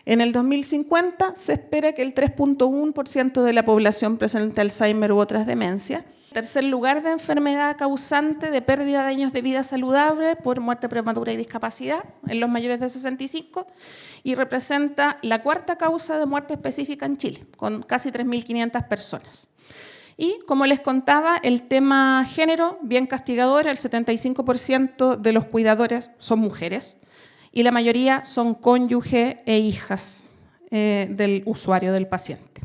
En el 2050 se espera que el 3.1% de la población presente Alzheimer u otras demencias. Tercer lugar de enfermedad causante de pérdida de años de vida saludable por muerte prematura y discapacidad en los mayores de 65 y representa la cuarta causa de muerte específica en Chile, con casi 3.500 personas. Y, como les contaba, el tema género, bien castigador, el 75% de los cuidadores son mujeres y la mayoría son cónyuge e hijas del usuario, del paciente.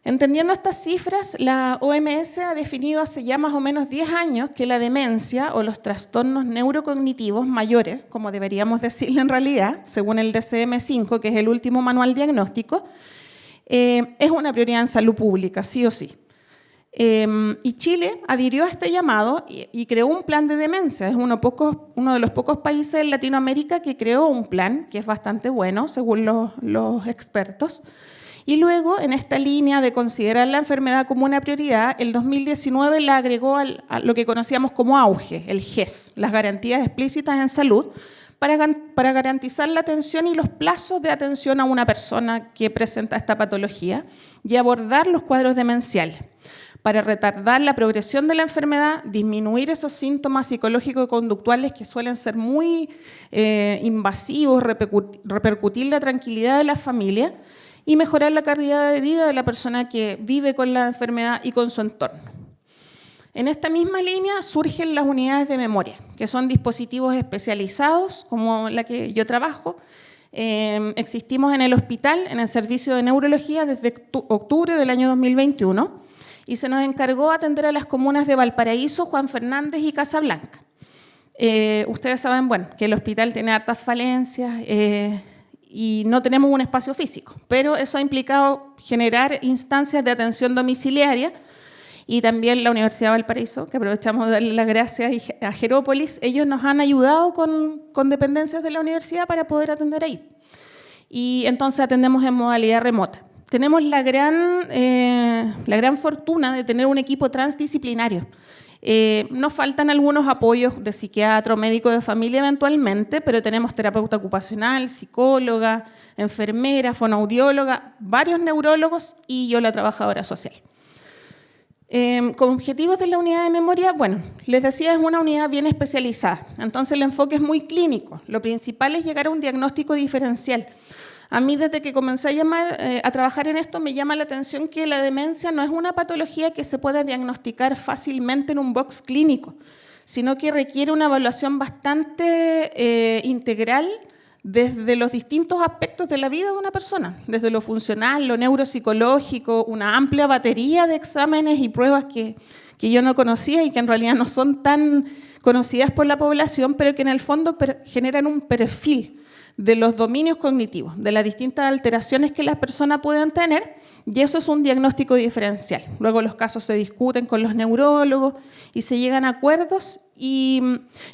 Entendiendo estas cifras, la OMS ha definido hace ya más o menos 10 años que la demencia o los trastornos neurocognitivos mayores, como deberíamos decirle en realidad, según el DSM-5, que es el último manual diagnóstico, es una prioridad en salud pública, sí o sí. Y Chile adhirió a este llamado y creó un plan de demencia. Es uno de los pocos países en Latinoamérica que creó un plan que es bastante bueno, según los expertos. Y luego, en esta línea de considerar la enfermedad como una prioridad, el 2019 la agregó a lo que conocíamos como AUGE, el GES, las garantías explícitas en salud, para garantizar la atención y los plazos de atención a una persona que presenta esta patología y abordar los cuadros demenciales, para retardar la progresión de la enfermedad, disminuir esos síntomas psicológicos y conductuales que suelen ser muy invasivos, repercutir la tranquilidad de la familia y mejorar la calidad de vida de la persona que vive con la enfermedad y con su entorno. En esta misma línea surgen las unidades de memoria, que son dispositivos especializados, como la que yo trabajo. Existimos en el hospital, en el servicio de neurología, desde octubre del año 2021, y se nos encargó atender a las comunas de Valparaíso, Juan Fernández y Casablanca. Ustedes saben, bueno, que el hospital tiene hartas falencias y no tenemos un espacio físico, pero eso ha implicado generar instancias de atención domiciliaria, y también la Universidad de Valparaíso, que aprovechamos de darle las gracias a Jerópolis, ellos nos han ayudado con dependencias de la universidad para poder atender ahí. Y entonces atendemos en modalidad remota. Tenemos la gran fortuna de tener un equipo transdisciplinario. Nos faltan algunos apoyos de psiquiatra o médico de familia eventualmente, pero tenemos terapeuta ocupacional, psicóloga, enfermera, fonoaudióloga, varios neurólogos y yo, la trabajadora social. Con objetivos de la unidad de memoria, bueno, les decía, es una unidad bien especializada, entonces el enfoque es muy clínico. Lo principal es llegar a un diagnóstico diferencial. A mí, desde que comencé a trabajar en esto, me llama la atención que la demencia no es una patología que se pueda diagnosticar fácilmente en un box clínico, sino que requiere una evaluación bastante integral desde los distintos aspectos de la vida de una persona, desde lo funcional, lo neuropsicológico, una amplia batería de exámenes y pruebas que yo no conocía y que en realidad no son tan conocidas por la población, pero que en el fondo generan un perfil de los dominios cognitivos, de las distintas alteraciones que las personas pueden tener, y eso es un diagnóstico diferencial. Luego los casos se discuten con los neurólogos y se llegan a acuerdos, y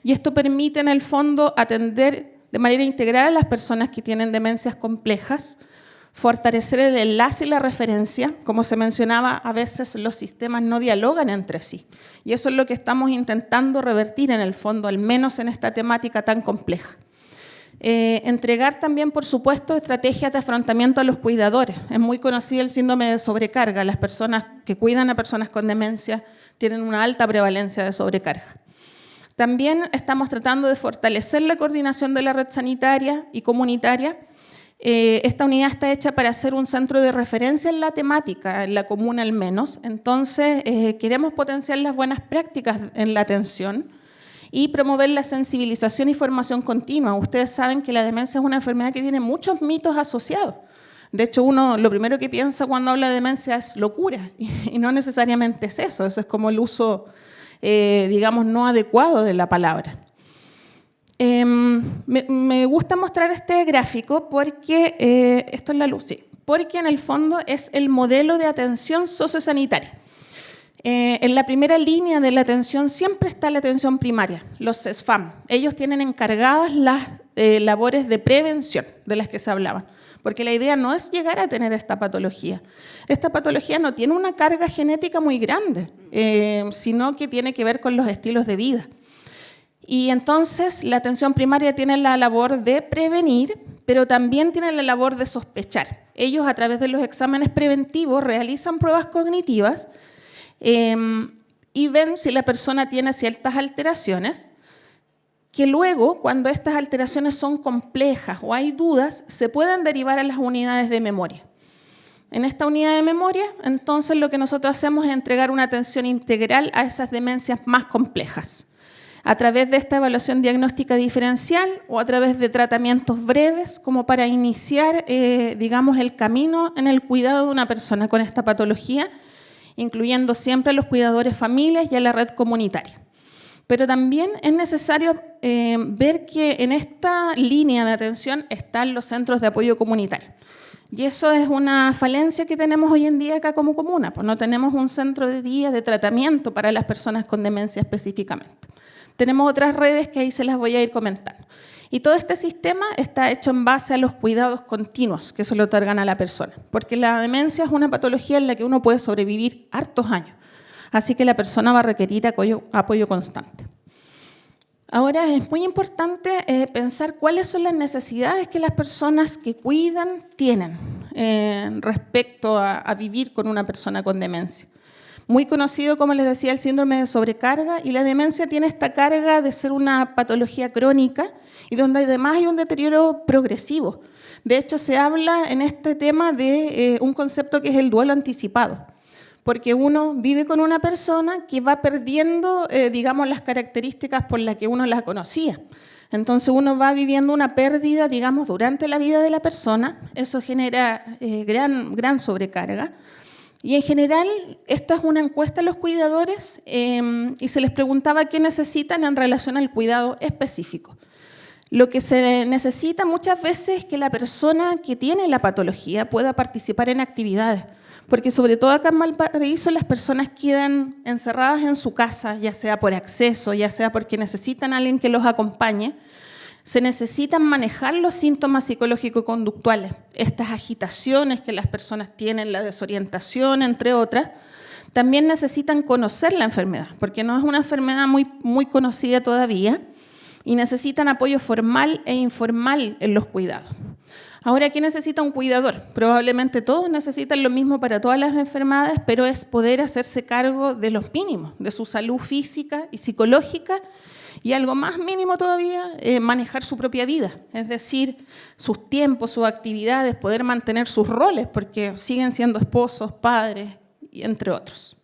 esto permite en el fondo atender de manera integral a las personas que tienen demencias complejas, fortalecer el enlace y la referencia. Como se mencionaba, a veces los sistemas no dialogan entre sí, y eso es lo que estamos intentando revertir en el fondo, al menos en esta temática tan compleja. Entregar también, por supuesto, estrategias de afrontamiento a los cuidadores. Es muy conocido el síndrome de sobrecarga. Las personas que cuidan a personas con demencia tienen una alta prevalencia de sobrecarga. También estamos tratando de fortalecer la coordinación de la red sanitaria y comunitaria. Esta unidad está hecha para ser un centro de referencia en la temática, en la comuna al menos. Entonces, queremos potenciar las buenas prácticas en la atención y promover la sensibilización y formación continua. Ustedes saben que la demencia es una enfermedad que tiene muchos mitos asociados. De hecho, uno lo primero que piensa cuando habla de demencia es locura, y no necesariamente es eso. Eso es como el uso, digamos, no adecuado de la palabra. Me gusta mostrar este gráfico porque, esto es la luz, sí, porque en el fondo es el modelo de atención sociosanitaria. En la primera línea de la atención siempre está la atención primaria, los CESFAM. Ellos tienen encargadas las labores de prevención de las que se hablaban, porque la idea no es llegar a tener esta patología. Esta patología no tiene una carga genética muy grande, sino que tiene que ver con los estilos de vida. Y entonces la atención primaria tiene la labor de prevenir, pero también tiene la labor de sospechar. Ellos, a través de los exámenes preventivos, realizan pruebas cognitivas y ven si la persona tiene ciertas alteraciones, que luego, cuando estas alteraciones son complejas o hay dudas, se pueden derivar a las unidades de memoria. En esta unidad de memoria, entonces, lo que nosotros hacemos es entregar una atención integral a esas demencias más complejas. a través de esta evaluación diagnóstica diferencial o a través de tratamientos breves como para iniciar, digamos, el camino en el cuidado de una persona con esta patología, incluyendo siempre a los cuidadores familias y a la red comunitaria. Pero también es necesario ver que en esta línea de atención están los centros de apoyo comunitario. Y eso es una falencia que tenemos hoy en día acá como comuna, pues no tenemos un centro de día de tratamiento para las personas con demencia específicamente. Tenemos otras redes que ahí se las voy a ir comentando. Y todo este sistema está hecho en base a los cuidados continuos que se le otorgan a la persona, porque la demencia es una patología en la que uno puede sobrevivir hartos años, así que la persona va a requerir apoyo constante. Ahora es muy importante pensar cuáles son las necesidades que las personas que cuidan tienen respecto a vivir con una persona con demencia. Muy conocido, como les decía, el síndrome de sobrecarga, y la demencia tiene esta carga de ser una patología crónica y donde además hay un deterioro progresivo. De hecho, se habla en este tema de un concepto que es el duelo anticipado, porque uno vive con una persona que va perdiendo, digamos, las características por las que uno la conocía. Entonces uno va viviendo una pérdida, digamos, durante la vida de la persona. Eso genera gran sobrecarga. Y en general, esta es una encuesta a los cuidadores y se les preguntaba qué necesitan en relación al cuidado específico. Lo que se necesita muchas veces es que la persona que tiene la patología pueda participar en actividades, porque sobre todo acá en Valparaíso las personas quedan encerradas en su casa, ya sea por acceso, ya sea porque necesitan a alguien que los acompañe. Se necesitan manejar los síntomas psicológico-conductuales, estas agitaciones que las personas tienen, la desorientación, entre otras. También necesitan conocer la enfermedad, porque no es una enfermedad muy conocida todavía, y necesitan apoyo formal e informal en los cuidados. Ahora, ¿qué necesita un cuidador? Probablemente todos necesitan lo mismo para todas las enfermedades, pero es poder hacerse cargo de los mínimos, de su salud física y psicológica, y algo más mínimo todavía, manejar su propia vida, es decir, sus tiempos, sus actividades, poder mantener sus roles, porque siguen siendo esposos, padres, y entre otros.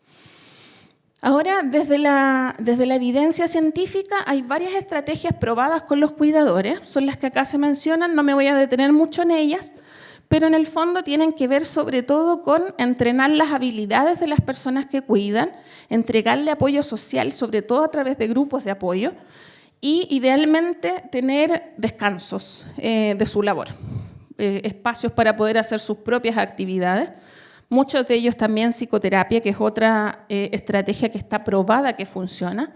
Ahora, desde la evidencia científica, hay varias estrategias probadas con los cuidadores, son las que acá se mencionan, no me voy a detener mucho en ellas, pero en el fondo tienen que ver sobre todo con entrenar las habilidades de las personas que cuidan, entregarle apoyo social, sobre todo a través de grupos de apoyo, y idealmente tener descansos de su labor, espacios para poder hacer sus propias actividades. Muchos de ellos también psicoterapia, que es otra estrategia que está probada que funciona,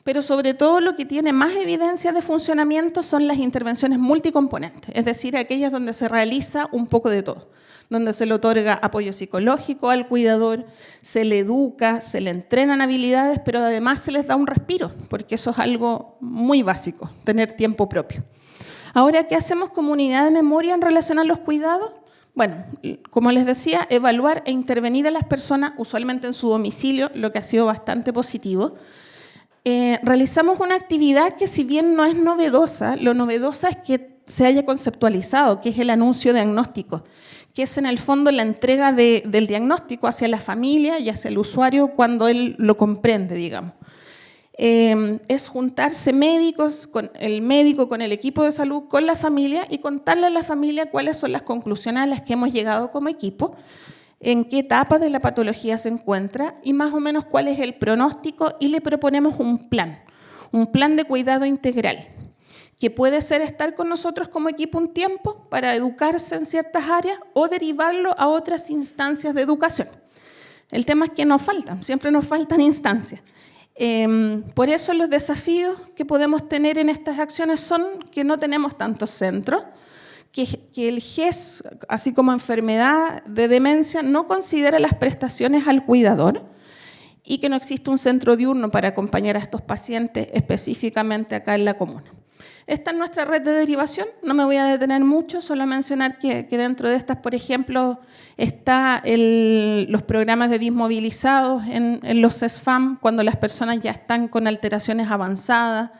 pero sobre todo lo que tiene más evidencia de funcionamiento son las intervenciones multicomponentes, es decir, aquellas donde se realiza un poco de todo, donde se le otorga apoyo psicológico al cuidador, se le educa, se le entrenan habilidades, pero además se les da un respiro, porque eso es algo muy básico, tener tiempo propio. Ahora, ¿qué hacemos como unidad de memoria en relación a los cuidados? Bueno, como les decía, evaluar e intervenir a las personas, usualmente en su domicilio, lo que ha sido bastante positivo. Realizamos una actividad que, si bien no es novedosa, lo novedosa es que se haya conceptualizado, que es el anuncio diagnóstico, que es en el fondo la entrega del diagnóstico hacia la familia y hacia el usuario cuando él lo comprende, digamos. Es juntarse el médico con el equipo de salud, con la familia, y contarle a la familia cuáles son las conclusiones a las que hemos llegado como equipo, en qué etapa de la patología se encuentra y más o menos cuál es el pronóstico, y le proponemos un plan de cuidado integral, que puede ser estar con nosotros como equipo un tiempo para educarse en ciertas áreas o derivarlo a otras instancias de educación. El tema es que siempre nos faltan instancias. Por eso los desafíos que podemos tener en estas acciones son que no tenemos tantos centros, que el GES, así como enfermedad de demencia, no considera las prestaciones al cuidador y que no existe un centro diurno para acompañar a estos pacientes específicamente acá en la comuna. Esta es nuestra red de derivación, no me voy a detener mucho, solo mencionar que dentro de estas, por ejemplo, está los programas de dismovilizados en los CESFAM, cuando las personas ya están con alteraciones avanzadas.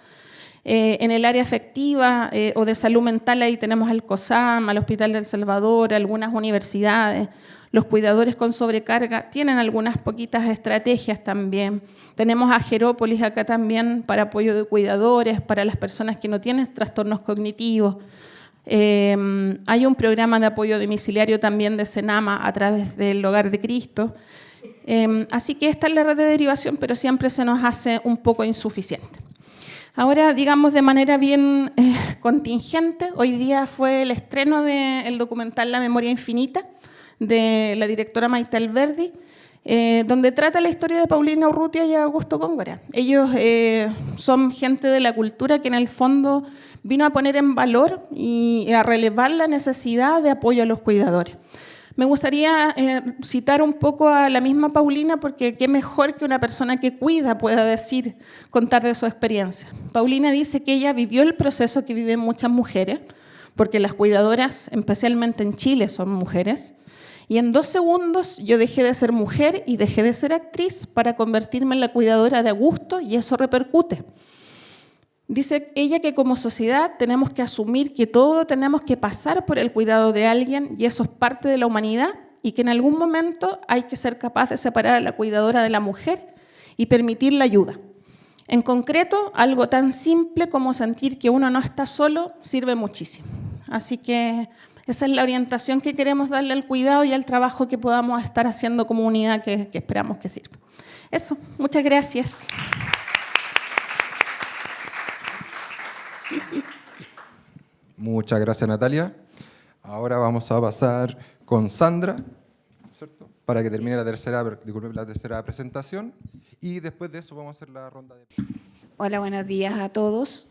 En el área afectiva o de salud mental, ahí tenemos al COSAM, al Hospital del Salvador, algunas universidades, Los cuidadores con sobrecarga tienen algunas poquitas estrategias también. Tenemos a Gerópolis acá también para apoyo de cuidadores, para las personas que no tienen trastornos cognitivos. Hay un programa de apoyo domiciliario también de Senama a través del Hogar de Cristo. Así que esta es la red de derivación, pero siempre se nos hace un poco insuficiente. Ahora, digamos de manera bien contingente, hoy día fue el estreno del documental La Memoria Infinita, de la directora Maite Alberdi, donde trata la historia de Paulina Urrutia y Augusto Góngora. Ellos son gente de la cultura que en el fondo vino a poner en valor y a relevar la necesidad de apoyo a los cuidadores. Me gustaría citar un poco a la misma Paulina, porque qué mejor que una persona que cuida pueda decir, contar de su experiencia. Paulina dice que ella vivió el proceso que viven muchas mujeres, porque las cuidadoras, especialmente en Chile, son mujeres, y en 2 segundos yo dejé de ser mujer y dejé de ser actriz para convertirme en la cuidadora de Augusto, y eso repercute. Dice ella que como sociedad tenemos que asumir que todo tenemos que pasar por el cuidado de alguien, y eso es parte de la humanidad, y que en algún momento hay que ser capaz de separar a la cuidadora de la mujer y permitir la ayuda. En concreto, algo tan simple como sentir que uno no está solo sirve muchísimo. Así que esa es la orientación que queremos darle al cuidado y al trabajo que podamos estar haciendo como unidad que esperamos que sirva. Eso, muchas gracias. Muchas gracias, Natalia. Ahora vamos a pasar con Sandra, ¿cierto? Para que termine la tercera presentación, y después de eso vamos a hacer la ronda de... Hola, buenos días a todos.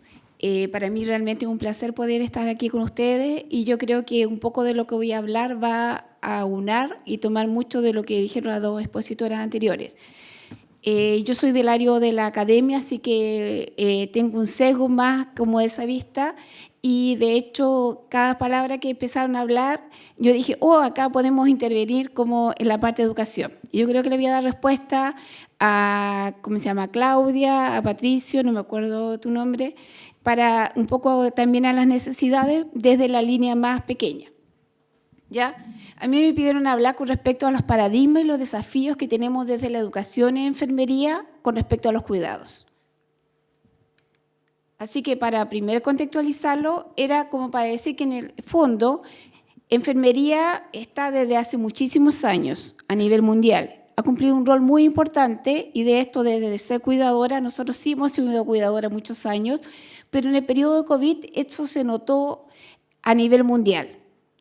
Para mí realmente es un placer poder estar aquí con ustedes, y yo creo que un poco de lo que voy a hablar va a aunar y tomar mucho de lo que dijeron las 2 expositoras anteriores. Yo soy del área de la academia, así que tengo un sesgo más como de esa vista, y de hecho cada palabra que empezaron a hablar, yo dije, acá podemos intervenir como en la parte de educación. Y yo creo que le voy a dar respuesta a, ¿cómo se llama?, Claudia, a Patricio, no me acuerdo tu nombre, para un poco también a las necesidades desde la línea más pequeña. ¿Ya? A mí me pidieron hablar con respecto a los paradigmas y los desafíos que tenemos desde la educación en enfermería con respecto a los cuidados. Así que para primero contextualizarlo, era como para decir que en el fondo, enfermería está desde hace muchísimos años a nivel mundial. Ha cumplido un rol muy importante, y de esto desde ser cuidadora, nosotros sí hemos sido cuidadora muchos años, pero en el periodo de COVID esto se notó a nivel mundial,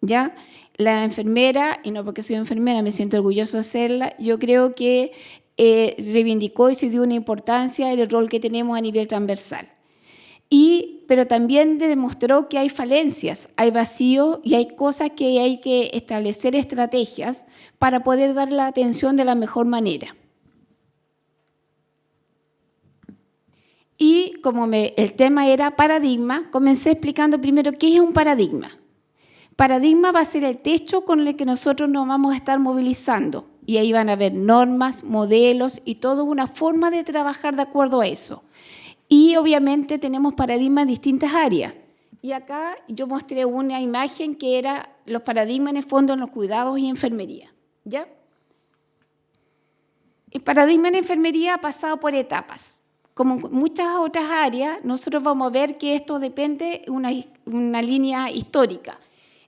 ¿ya? La enfermera, y no porque soy enfermera, me siento orgullosa de serla, yo creo que reivindicó y se dio una importancia en el rol que tenemos a nivel transversal. Pero también demostró que hay falencias, hay vacíos y hay cosas que hay que establecer estrategias para poder dar la atención de la mejor manera. Y como el tema era paradigma, comencé explicando primero qué es un paradigma. Paradigma va a ser el techo con el que nosotros nos vamos a estar movilizando, y ahí van a haber normas, modelos y toda una forma de trabajar de acuerdo a eso. Y obviamente tenemos paradigmas en distintas áreas. Y acá yo mostré una imagen que era los paradigmas en el fondo en los cuidados y enfermería, ¿ya? El paradigma en enfermería ha pasado por etapas. Como en muchas otras áreas, nosotros vamos a ver que esto depende de una línea histórica.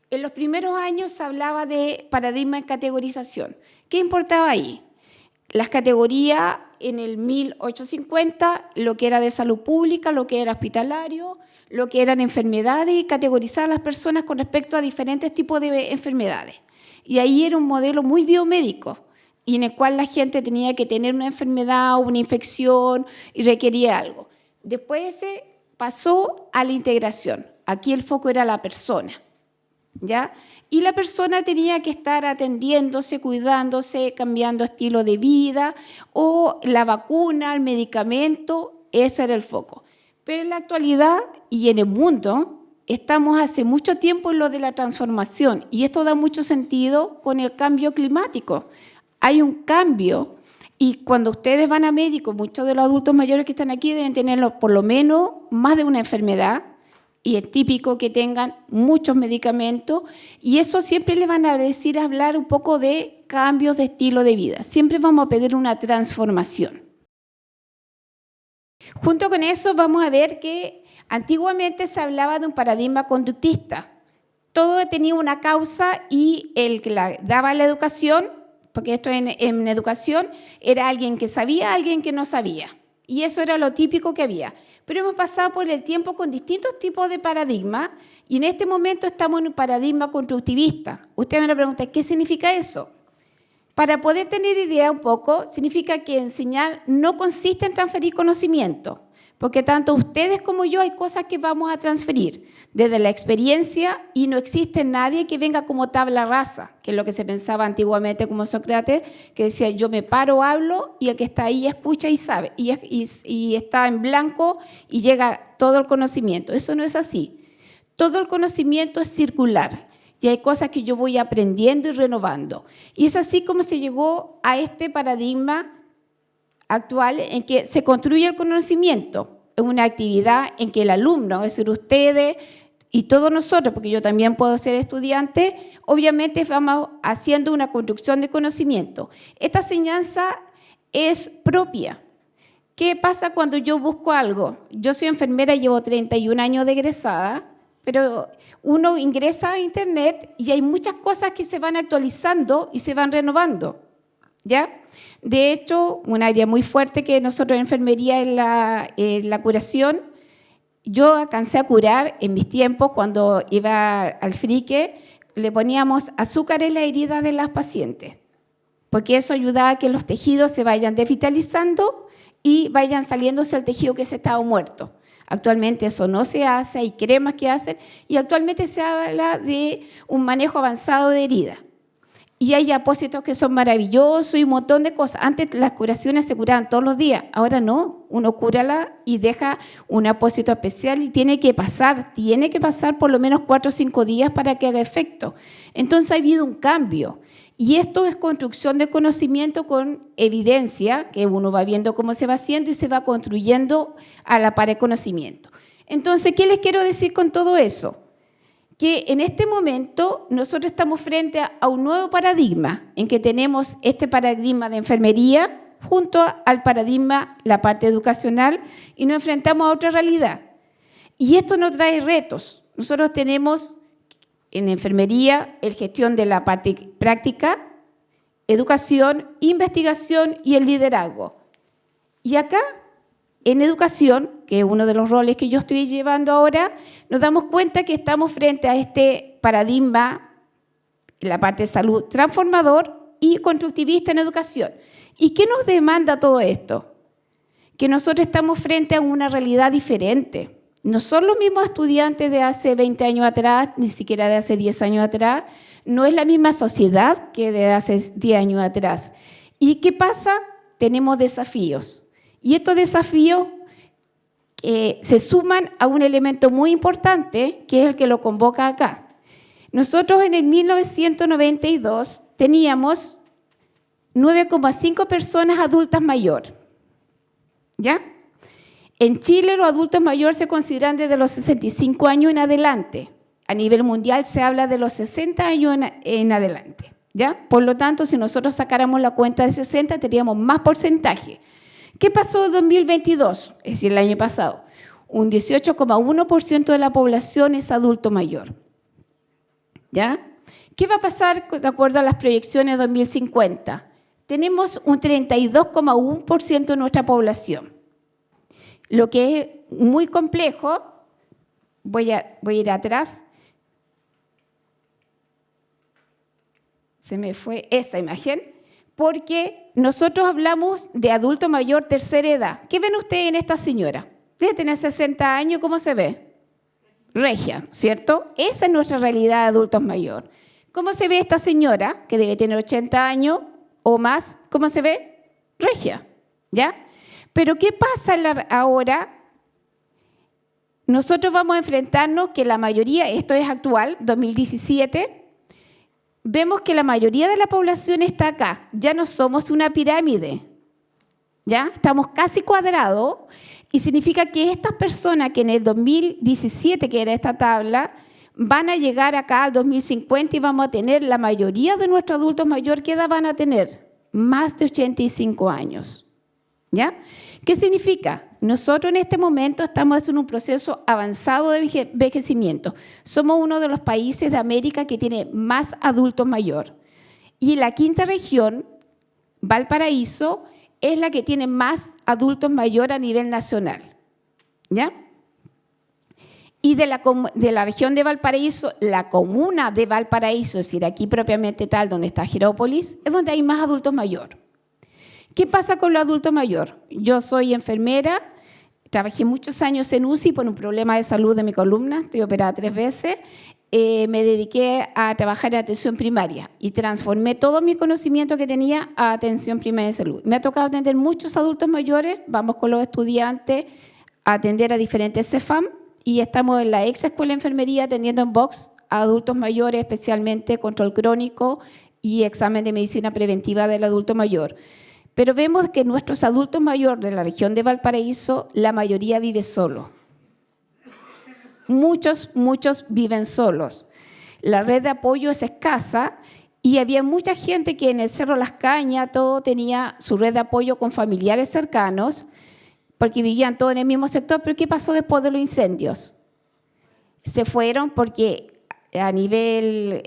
En los primeros años se hablaba de paradigma en categorización. ¿Qué importaba ahí? Las categorías en el 1850, lo que era de salud pública, lo que era hospitalario, lo que eran enfermedades, y categorizar a las personas con respecto a diferentes tipos de enfermedades. Y ahí era un modelo muy biomédico, y en el cual la gente tenía que tener una enfermedad o una infección y requería algo. Después se pasó a la integración. Aquí el foco era la persona, ¿ya? Y la persona tenía que estar atendiéndose, cuidándose, cambiando estilo de vida, o la vacuna, el medicamento, ese era el foco. Pero en la actualidad y en el mundo estamos hace mucho tiempo en lo de la transformación, y esto da mucho sentido con el cambio climático. Hay un cambio, y cuando ustedes van a médicos, muchos de los adultos mayores que están aquí deben tener por lo menos más de una enfermedad, y es típico que tengan muchos medicamentos, y eso siempre le van a decir hablar un poco de cambios de estilo de vida. Siempre vamos a pedir una transformación. Junto con eso vamos a ver que antiguamente se hablaba de un paradigma conductista. Todo tenía una causa y el que daba la educación, porque esto en educación, era alguien que sabía, alguien que no sabía. Y eso era lo típico que había. Pero hemos pasado por el tiempo con distintos tipos de paradigmas y en este momento estamos en un paradigma constructivista. Usted me pregunta, ¿qué significa eso? Para poder tener idea un poco, significa que enseñar no consiste en transferir conocimiento, porque tanto ustedes como yo hay cosas que vamos a transferir desde la experiencia y no existe nadie que venga como tabla rasa, que es lo que se pensaba antiguamente como Sócrates, que decía yo me paro, hablo y el que está ahí escucha y sabe, y está en blanco y llega todo el conocimiento. Eso no es así. Todo el conocimiento es circular. Y hay cosas que yo voy aprendiendo y renovando. Y es así como se llegó a este paradigma actual en que se construye el conocimiento. Es una actividad en que el alumno, es decir, ustedes y todos nosotros, porque yo también puedo ser estudiante, obviamente vamos haciendo una construcción de conocimiento. Esta enseñanza es propia. ¿Qué pasa cuando yo busco algo? Yo soy enfermera, llevo 31 años de egresada, pero uno ingresa a Internet y hay muchas cosas que se van actualizando y se van renovando, ¿ya? De hecho, un área muy fuerte que nosotros en enfermería es la curación. Yo alcancé a curar en mis tiempos, cuando iba al frique, le poníamos azúcar en las heridas de las pacientes, porque eso ayudaba a que los tejidos se vayan desvitalizando y vayan saliéndose el tejido que se estaba muerto. Actualmente eso no se hace, hay cremas que hacen y actualmente se habla de un manejo avanzado de heridas. Y hay apósitos que son maravillosos y un montón de cosas. Antes las curaciones se curaban todos los días, ahora no. Uno cúrala y deja un apósito especial y tiene que pasar por lo menos 4 o 5 días para que haga efecto. Entonces ha habido un cambio. Y esto es construcción de conocimiento con evidencia, que uno va viendo cómo se va haciendo y se va construyendo a la par de conocimiento. Entonces, ¿qué les quiero decir con todo eso? Que en este momento nosotros estamos frente a un nuevo paradigma, en que tenemos este paradigma de enfermería junto al paradigma, la parte educacional, y nos enfrentamos a otra realidad. Y esto nos trae retos. Nosotros tenemos en enfermería el gestión de la parte práctica, educación, investigación y el liderazgo. Y acá, en educación, que es uno de los roles que yo estoy llevando ahora, nos damos cuenta que estamos frente a este paradigma, la parte de salud transformador y constructivista en educación. ¿Y qué nos demanda todo esto? Que nosotros estamos frente a una realidad diferente. No son los mismos estudiantes de hace 20 años atrás, ni siquiera de hace 10 años atrás. No es la misma sociedad que de hace 10 años atrás. ¿Y qué pasa? Tenemos desafíos. Y estos desafíos se suman a un elemento muy importante, que es el que lo convoca acá. Nosotros en el 1992 teníamos 9,5 personas adultas mayores, ¿ya? En Chile los adultos mayores se consideran desde los 65 años en adelante. A nivel mundial se habla de los 60 años en adelante, ¿ya? Por lo tanto, si nosotros sacáramos la cuenta de 60, tendríamos más porcentaje. ¿Qué pasó en 2022? Es decir, el año pasado. Un 18,1% de la población es adulto mayor, ¿ya? ¿Qué va a pasar de acuerdo a las proyecciones de 2050? Tenemos un 32,1% de nuestra población. Lo que es muy complejo, voy a ir atrás. Se me fue esa imagen, porque nosotros hablamos de adulto mayor tercera edad. ¿Qué ven ustedes en esta señora? Debe tener 60 años, ¿cómo se ve? Regia, ¿cierto? Esa es nuestra realidad de adultos mayor. ¿Cómo se ve esta señora, que debe tener 80 años o más? ¿Cómo se ve? Regia, ¿ya? Pero ¿qué pasa ahora? Nosotros vamos a enfrentarnos que la mayoría, esto es actual, 2017, vemos que la mayoría de la población está acá. Ya no somos una pirámide, ¿ya? Estamos casi cuadrados Y significa que estas personas que en el 2017, que era esta tabla, van a llegar acá al 2050 y vamos a tener la mayoría de nuestros adultos mayores, ¿qué edad van a tener? Más de 85 años. ¿Ya? ¿Qué significa? Nosotros en este momento estamos en un proceso avanzado de envejecimiento. Somos uno de los países de América que tiene más adultos mayores. Y la quinta región, Valparaíso, es la que tiene más adultos mayores a nivel nacional. ¿Ya? Y de la región de Valparaíso, la comuna de Valparaíso, es decir, aquí propiamente tal, donde está Jerópolis, es donde hay más adultos mayores. ¿Qué pasa con los adultos mayores? Yo soy enfermera, trabajé muchos años en UCI por un problema de salud de mi columna, estoy operada 3 veces, me dediqué a trabajar en atención primaria y transformé todo mi conocimiento que tenía a atención primaria de salud. Me ha tocado atender muchos adultos mayores, vamos con los estudiantes a atender a diferentes CEFAM y estamos en la ex escuela de enfermería atendiendo en box a adultos mayores, especialmente control crónico y examen de medicina preventiva del adulto mayor. Pero vemos que nuestros adultos mayores de la región de Valparaíso, la mayoría vive solo. Muchos viven solos. La red de apoyo es escasa y había mucha gente que en el Cerro Las Cañas todo tenía su red de apoyo con familiares cercanos porque vivían todos en el mismo sector. Pero ¿qué pasó después de los incendios? Se fueron porque a nivel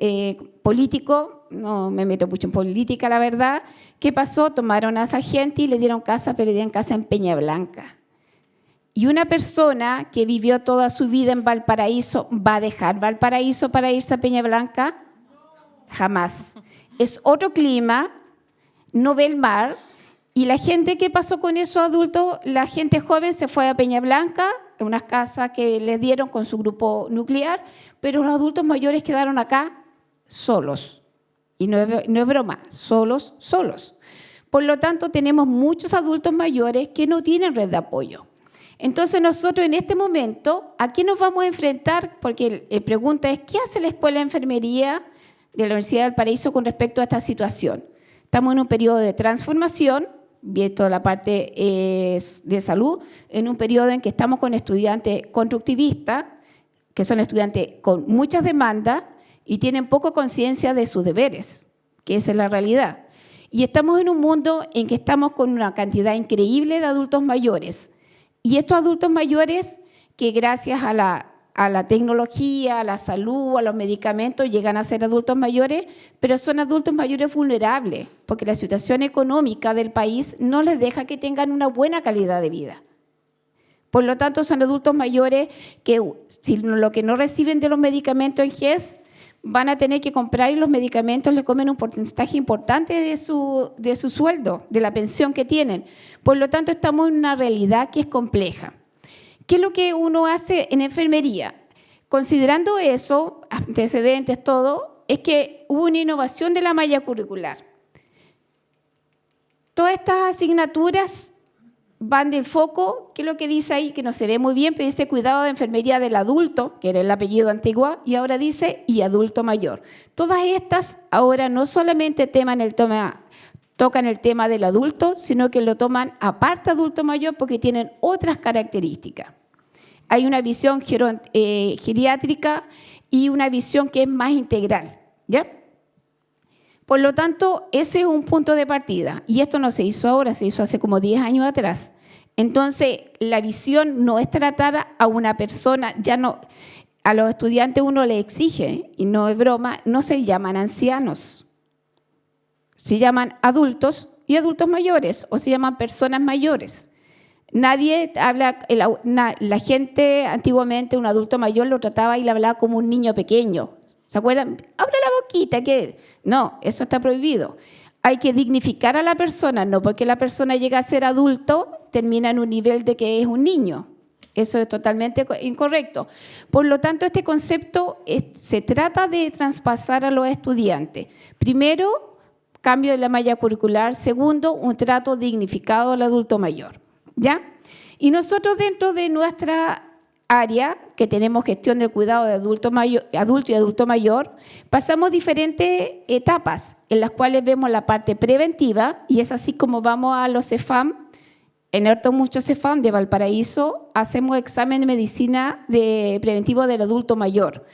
político, no me meto mucho en política, la verdad, ¿qué pasó? Tomaron a esa gente y le dieron casa, pero le dieron casa en Peña Blanca. Y una persona que vivió toda su vida en Valparaíso, ¿va a dejar Valparaíso para irse a Peña Blanca? Jamás. Es otro clima, no ve el mar. Y la gente, ¿qué pasó con esos adultos? La gente joven se fue a Peña Blanca, en unas casas que les dieron con su grupo nuclear, pero los adultos mayores quedaron acá solos. Y no es broma, solos. Por lo tanto, tenemos muchos adultos mayores que no tienen red de apoyo. Entonces, nosotros en este momento, ¿a qué nos vamos a enfrentar? Porque la pregunta es, ¿qué hace la Escuela de Enfermería de la Universidad de Valparaíso con respecto a esta situación? Estamos en un periodo de transformación, viendo la parte de salud, en un periodo en que estamos con estudiantes constructivistas, que son estudiantes con muchas demandas y tienen poca conciencia de sus deberes, que esa es la realidad. Y estamos en un mundo en que estamos con una cantidad increíble de adultos mayores. Y estos adultos mayores que gracias a la tecnología, a la salud, a los medicamentos, llegan a ser adultos mayores, pero son adultos mayores vulnerables, porque la situación económica del país no les deja que tengan una buena calidad de vida. Por lo tanto, son adultos mayores que si lo que no reciben de los medicamentos en GES, van a tener que comprar y los medicamentos les comen un porcentaje importante de su sueldo, de la pensión que tienen. Por lo tanto, estamos en una realidad que es compleja. ¿Qué es lo que uno hace en enfermería? Considerando eso, antecedentes, todo, es que hubo una innovación de la malla curricular. Todas estas asignaturas van del foco, ¿qué es lo que dice ahí? Que no se ve muy bien, pero dice cuidado de enfermería del adulto, que era el apellido antiguo, y ahora dice y adulto mayor. Todas estas ahora no solamente tocan el tema del adulto, sino que lo toman aparte adulto mayor porque tienen otras características. Hay una visión geriátrica y una visión que es más integral, ¿ya? Por lo tanto, ese es un punto de partida. Y esto no se hizo ahora, se hizo hace como 10 años atrás. Entonces, la visión no es tratar a una persona, ya no, a los estudiantes uno le exige, y no es broma, no se llaman ancianos. Se llaman adultos y adultos mayores, o se llaman personas mayores. Nadie habla, la gente antiguamente, un adulto mayor lo trataba y le hablaba como un niño pequeño. ¿Se acuerdan? Abre la boquita, que no, eso está prohibido. Hay que dignificar a la persona, no porque la persona llega a ser adulto, termina en un nivel de que es un niño. Eso es totalmente incorrecto. Por lo tanto, este concepto se trata de traspasar a los estudiantes. Primero, cambio de la malla curricular. Segundo, un trato dignificado al adulto mayor. ¿Ya? Y nosotros dentro de nuestra área, que tenemos gestión del cuidado de adulto y adulto mayor, pasamos diferentes etapas en las cuales vemos la parte preventiva, y es así como vamos a los CEFAM, en el Ortomucho Cefam de Valparaíso hacemos examen de medicina preventivo del adulto mayor.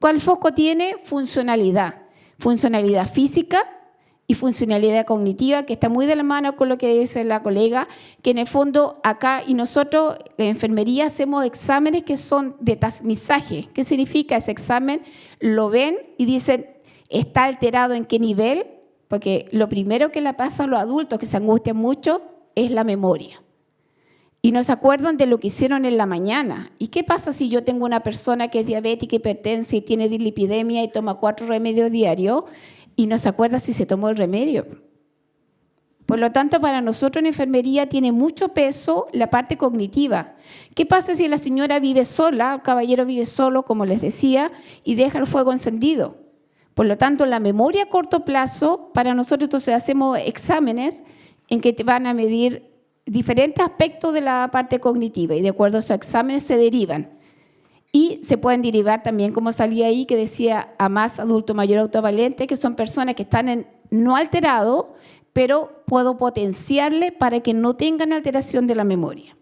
¿Cuál foco tiene? Funcionalidad. Funcionalidad física y funcionalidad cognitiva, que está muy de la mano con lo que dice la colega, que en el fondo acá y nosotros en enfermería hacemos exámenes que son de tamizaje. ¿Qué significa ese examen? Lo ven y dicen, ¿está alterado en qué nivel? Porque lo primero que le pasa a los adultos que se angustian mucho es la memoria. Y no se acuerdan de lo que hicieron en la mañana. ¿Y qué pasa si yo tengo una persona que es diabética, hipertensa y tiene dislipidemia y toma 4 remedios diarios y no se acuerda si se tomó el remedio? Por lo tanto, para nosotros en enfermería tiene mucho peso la parte cognitiva. ¿Qué pasa si la señora vive sola, el caballero vive solo, como les decía, y deja el fuego encendido? Por lo tanto, la memoria a corto plazo, para nosotros entonces hacemos exámenes en que te van a medir diferentes aspectos de la parte cognitiva y de acuerdo a esos exámenes se derivan. Y se pueden derivar también, como salía ahí, que decía a más adulto mayor autovalente, que son personas que están no alterados, pero puedo potenciarle para que no tengan alteración de la memoria.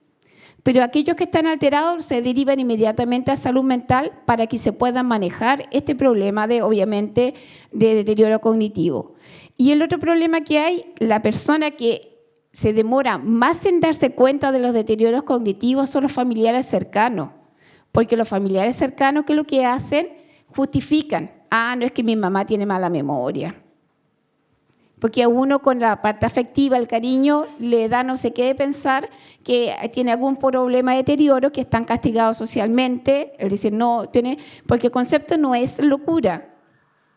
Pero aquellos que están alterados se derivan inmediatamente a salud mental para que se puedan manejar este problema obviamente, de deterioro cognitivo. Y el otro problema que hay, la persona que se demora más en darse cuenta de los deterioros cognitivos son los familiares cercanos. Porque los familiares cercanos, ¿qué es lo que hacen? Justifican. No es que mi mamá tiene mala memoria. Porque a uno con la parte afectiva, el cariño, le da no sé qué de pensar que tiene algún problema de deterioro, que están castigados socialmente. Es decir, no tiene, porque el concepto no es locura.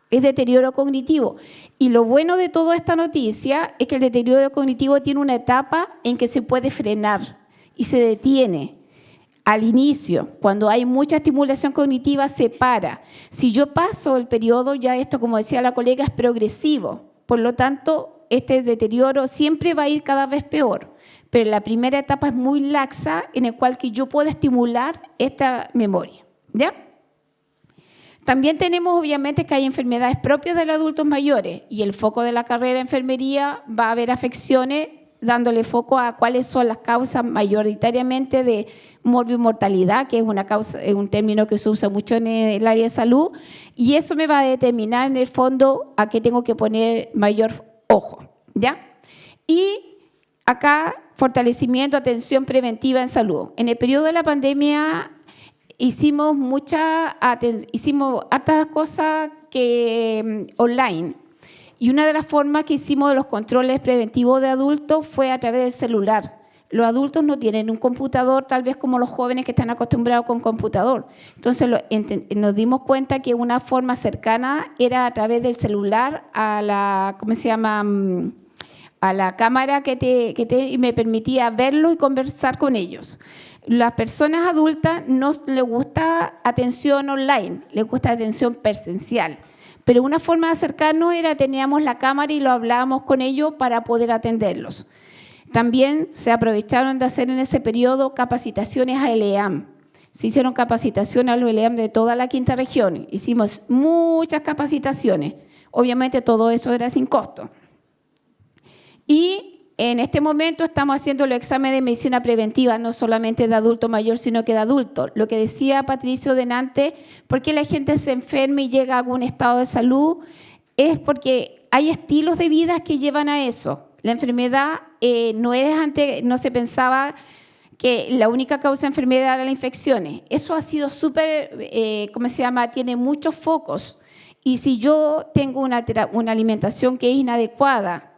Es deterioro cognitivo. Y lo bueno de toda esta noticia es que el deterioro cognitivo tiene una etapa en que se puede frenar y se detiene. Al inicio, cuando hay mucha estimulación cognitiva, se para. Si yo paso el periodo, ya esto, como decía la colega, es progresivo. Por lo tanto, este deterioro siempre va a ir cada vez peor. Pero la primera etapa es muy laxa, en el cual que yo puedo estimular esta memoria. ¿Ya? También tenemos, obviamente, que hay enfermedades propias de los adultos mayores y el foco de la carrera de enfermería va a haber afecciones dándole foco a cuáles son las causas mayoritariamente de morbimortalidad, que es una causa, es un término que se usa mucho en el área de salud, y eso me va a determinar en el fondo a qué tengo que poner mayor ojo, ¿ya? Y acá, fortalecimiento, atención preventiva en salud. En el periodo de la pandemia hicimos hartas cosas online. Y una de las formas que hicimos de los controles preventivos de adultos fue a través del celular. Los adultos no tienen un computador, tal vez como los jóvenes que están acostumbrados con computador. Entonces nos dimos cuenta que una forma cercana era a través del celular a la, ¿cómo se llama?, a la cámara y me permitía verlo y conversar con ellos. Las personas adultas no les gusta atención online, les gusta atención presencial. Pero una forma de acercarnos teníamos la cámara y lo hablábamos con ellos para poder atenderlos. También se aprovecharon de hacer en ese periodo capacitaciones a LEAM. Se hicieron capacitaciones a los LEAM de toda la quinta región. Hicimos muchas capacitaciones. Obviamente todo eso era sin costo. Y en este momento estamos haciendo los exámenes de medicina preventiva, no solamente de adulto mayor, sino que de adulto. Lo que decía Patricio delante, ¿por qué la gente se enferma y llega a algún estado de salud? Es porque hay estilos de vida que llevan a eso. La enfermedad no se pensaba que la única causa de enfermedad era las infecciones. Eso ha sido súper, tiene muchos focos. Y si yo tengo una alimentación que es inadecuada,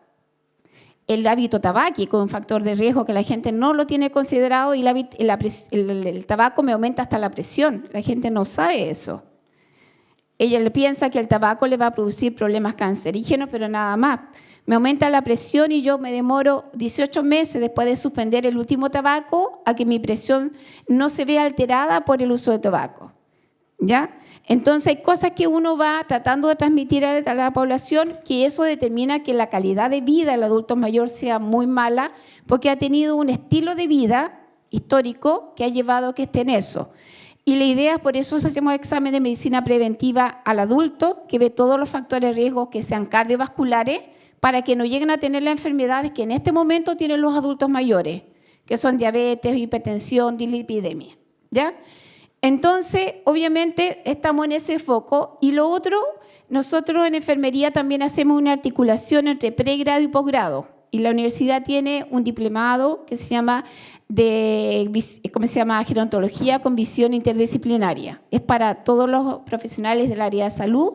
el hábito tabáquico es un factor de riesgo que la gente no lo tiene considerado y el tabaco me aumenta hasta la presión. La gente no sabe eso. Ella le piensa que el tabaco le va a producir problemas cancerígenos, pero nada más. Me aumenta la presión y yo me demoro 18 meses después de suspender el último tabaco a que mi presión no se vea alterada por el uso de tabaco. ¿Ya? Entonces hay cosas que uno va tratando de transmitir a la población que eso determina que la calidad de vida del adulto mayor sea muy mala porque ha tenido un estilo de vida histórico que ha llevado a que esté en eso. Y la idea es por eso hacemos examen de medicina preventiva al adulto que ve todos los factores de riesgo que sean cardiovasculares para que no lleguen a tener las enfermedades que en este momento tienen los adultos mayores, que son diabetes, hipertensión, dislipidemia, ¿ya? Entonces, obviamente, estamos en ese foco. Y lo otro, nosotros en enfermería también hacemos una articulación entre pregrado y posgrado. Y la universidad tiene un diplomado que se llama gerontología con visión interdisciplinaria. Es para todos los profesionales del área de salud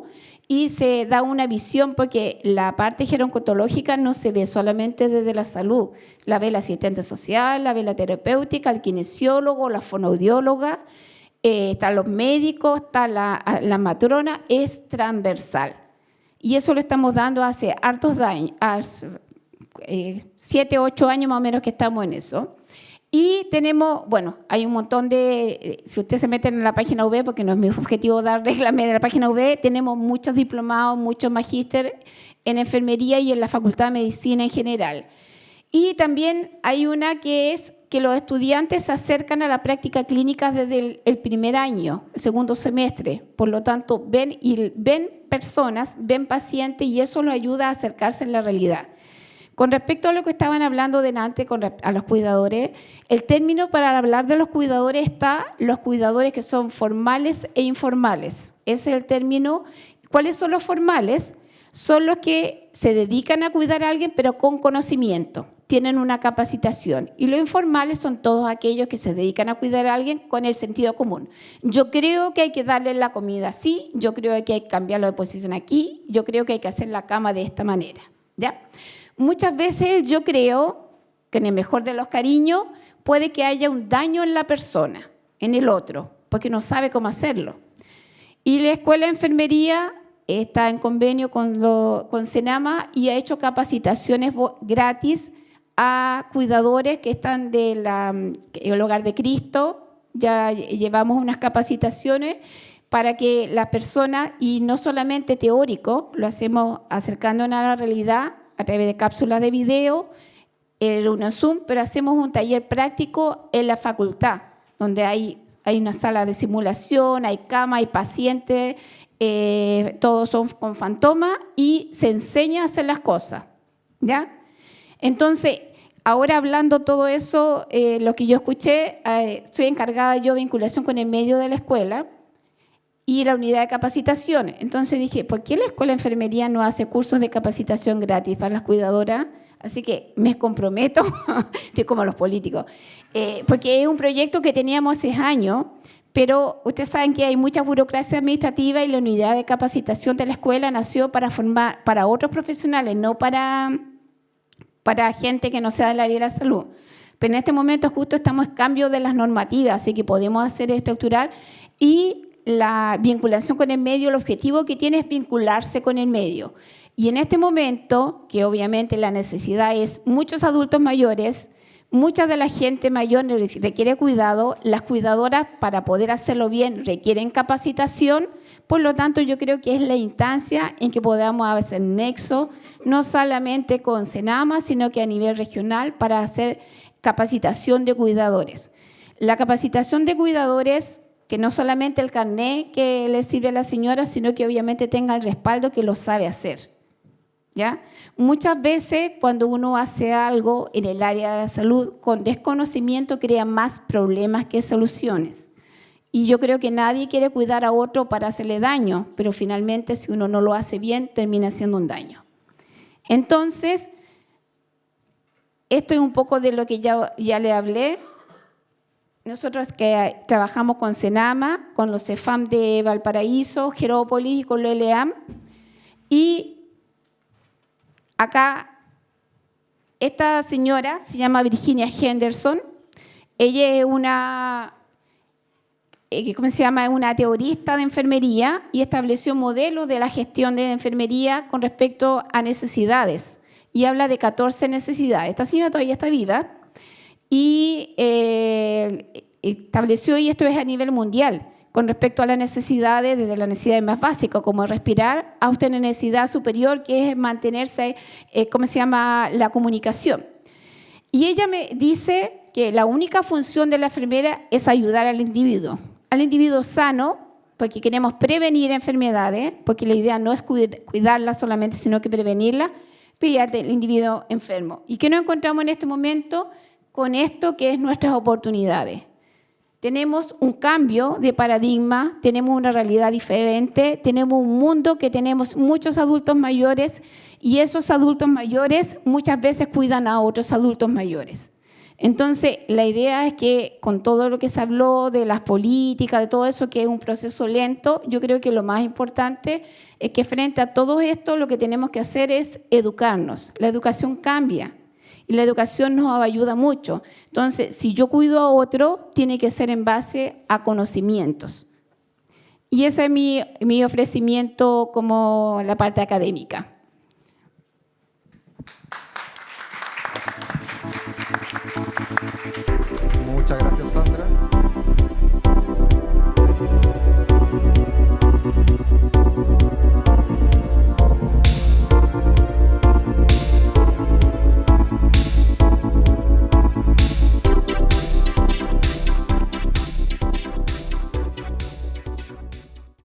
y se da una visión porque la parte gerontológica no se ve solamente desde la salud. La ve la asistente social, la ve la terapéutica, el kinesiólogo, la fonoaudióloga, están los médicos, está la matrona, es transversal. Y eso lo estamos dando hace hartos años, 7, 8 años más o menos que estamos en eso. Y tenemos, bueno, hay un montón de, si ustedes se meten en la página web, porque no es mi objetivo dar reclame de la página web, tenemos muchos diplomados, muchos magíster en enfermería y en la Facultad de Medicina en general. Y también hay una que es que los estudiantes se acercan a la práctica clínica desde el primer año, el segundo semestre. Por lo tanto, ven personas, ven pacientes y eso los ayuda a acercarse a la realidad. Con respecto a lo que estaban hablando delante a los cuidadores, el término para hablar de los cuidadores está los cuidadores que son formales e informales. Ese es el término. ¿Cuáles son los formales? Son los que se dedican a cuidar a alguien, pero con conocimiento, tienen una capacitación. Y los informales son todos aquellos que se dedican a cuidar a alguien con el sentido común. Yo creo que hay que darle la comida así, yo creo que hay que cambiarlo de posición aquí, yo creo que hay que hacer la cama de esta manera, ¿ya? Muchas veces yo creo que en el mejor de los cariños puede que haya un daño en la persona, en el otro, porque no sabe cómo hacerlo. Y la Escuela de Enfermería está en convenio con Senama y ha hecho capacitaciones gratis a cuidadores que están del Hogar de Cristo. Ya llevamos unas capacitaciones para que las personas, y no solamente teórico, lo hacemos acercándonos a la realidad, a través de cápsulas de video, en una Zoom, pero hacemos un taller práctico en la facultad, donde hay una sala de simulación, hay cama, hay pacientes, todos son con fantoma y se enseña a hacer las cosas, ¿ya? Entonces, ahora hablando todo eso, lo que yo escuché, estoy encargada yo de vinculación con el medio de la escuela y la unidad de capacitación. Entonces dije, ¿por qué la Escuela de Enfermería no hace cursos de capacitación gratis para las cuidadoras? Así que me comprometo, estoy como los políticos, porque es un proyecto que teníamos hace años, pero ustedes saben que hay mucha burocracia administrativa y la unidad de capacitación de la escuela nació para formar para otros profesionales, no para gente que no sea del área de la salud. Pero en este momento justo estamos en cambio de las normativas, así que podemos hacer estructurar y la vinculación con el medio, el objetivo que tiene es vincularse con el medio. Y en este momento, que obviamente la necesidad es muchos adultos mayores, mucha de la gente mayor requiere cuidado, las cuidadoras para poder hacerlo bien requieren capacitación, por lo tanto yo creo que es la instancia en que podamos hacer nexo, no solamente con Senama, sino que a nivel regional para hacer capacitación de cuidadores. La capacitación de cuidadores, que no solamente el carnet que le sirve a la señora, sino que obviamente tenga el respaldo que lo sabe hacer, ¿ya? Muchas veces cuando uno hace algo en el área de la salud con desconocimiento crea más problemas que soluciones. Y yo creo que nadie quiere cuidar a otro para hacerle daño, pero finalmente si uno no lo hace bien termina haciendo un daño. Entonces, esto es un poco de lo que ya le hablé. Nosotros que trabajamos con Senama, con los CEFAM de Valparaíso, Jerópolis y con los LEAM. Y acá, esta señora se llama Virginia Henderson. Ella es una teorista de enfermería y estableció modelos de la gestión de enfermería con respecto a necesidades. Y habla de 14 necesidades. Esta señora todavía está viva. Y estableció, y esto es a nivel mundial, con respecto a las necesidades, desde las necesidades más básicas, como respirar, hasta una necesidad superior, que es mantenerse, la comunicación. Y ella me dice que la única función de la enfermera es ayudar al individuo sano, porque queremos prevenir enfermedades, porque la idea no es cuidarla solamente, sino que prevenirla, pero el individuo enfermo. ¿Y qué nos encontramos en este momento? con esto que es nuestras oportunidades. Tenemos un cambio de paradigma, tenemos una realidad diferente, tenemos un mundo que tenemos muchos adultos mayores y esos adultos mayores muchas veces cuidan a otros adultos mayores. Entonces, la idea es que con todo lo que se habló de las políticas, de todo eso, que es un proceso lento, yo creo que lo más importante es que frente a todo esto lo que tenemos que hacer es educarnos. La educación cambia y la educación nos ayuda mucho. Entonces, si yo cuido a otro, tiene que ser en base a conocimientos. Y ese es mi ofrecimiento como la parte académica.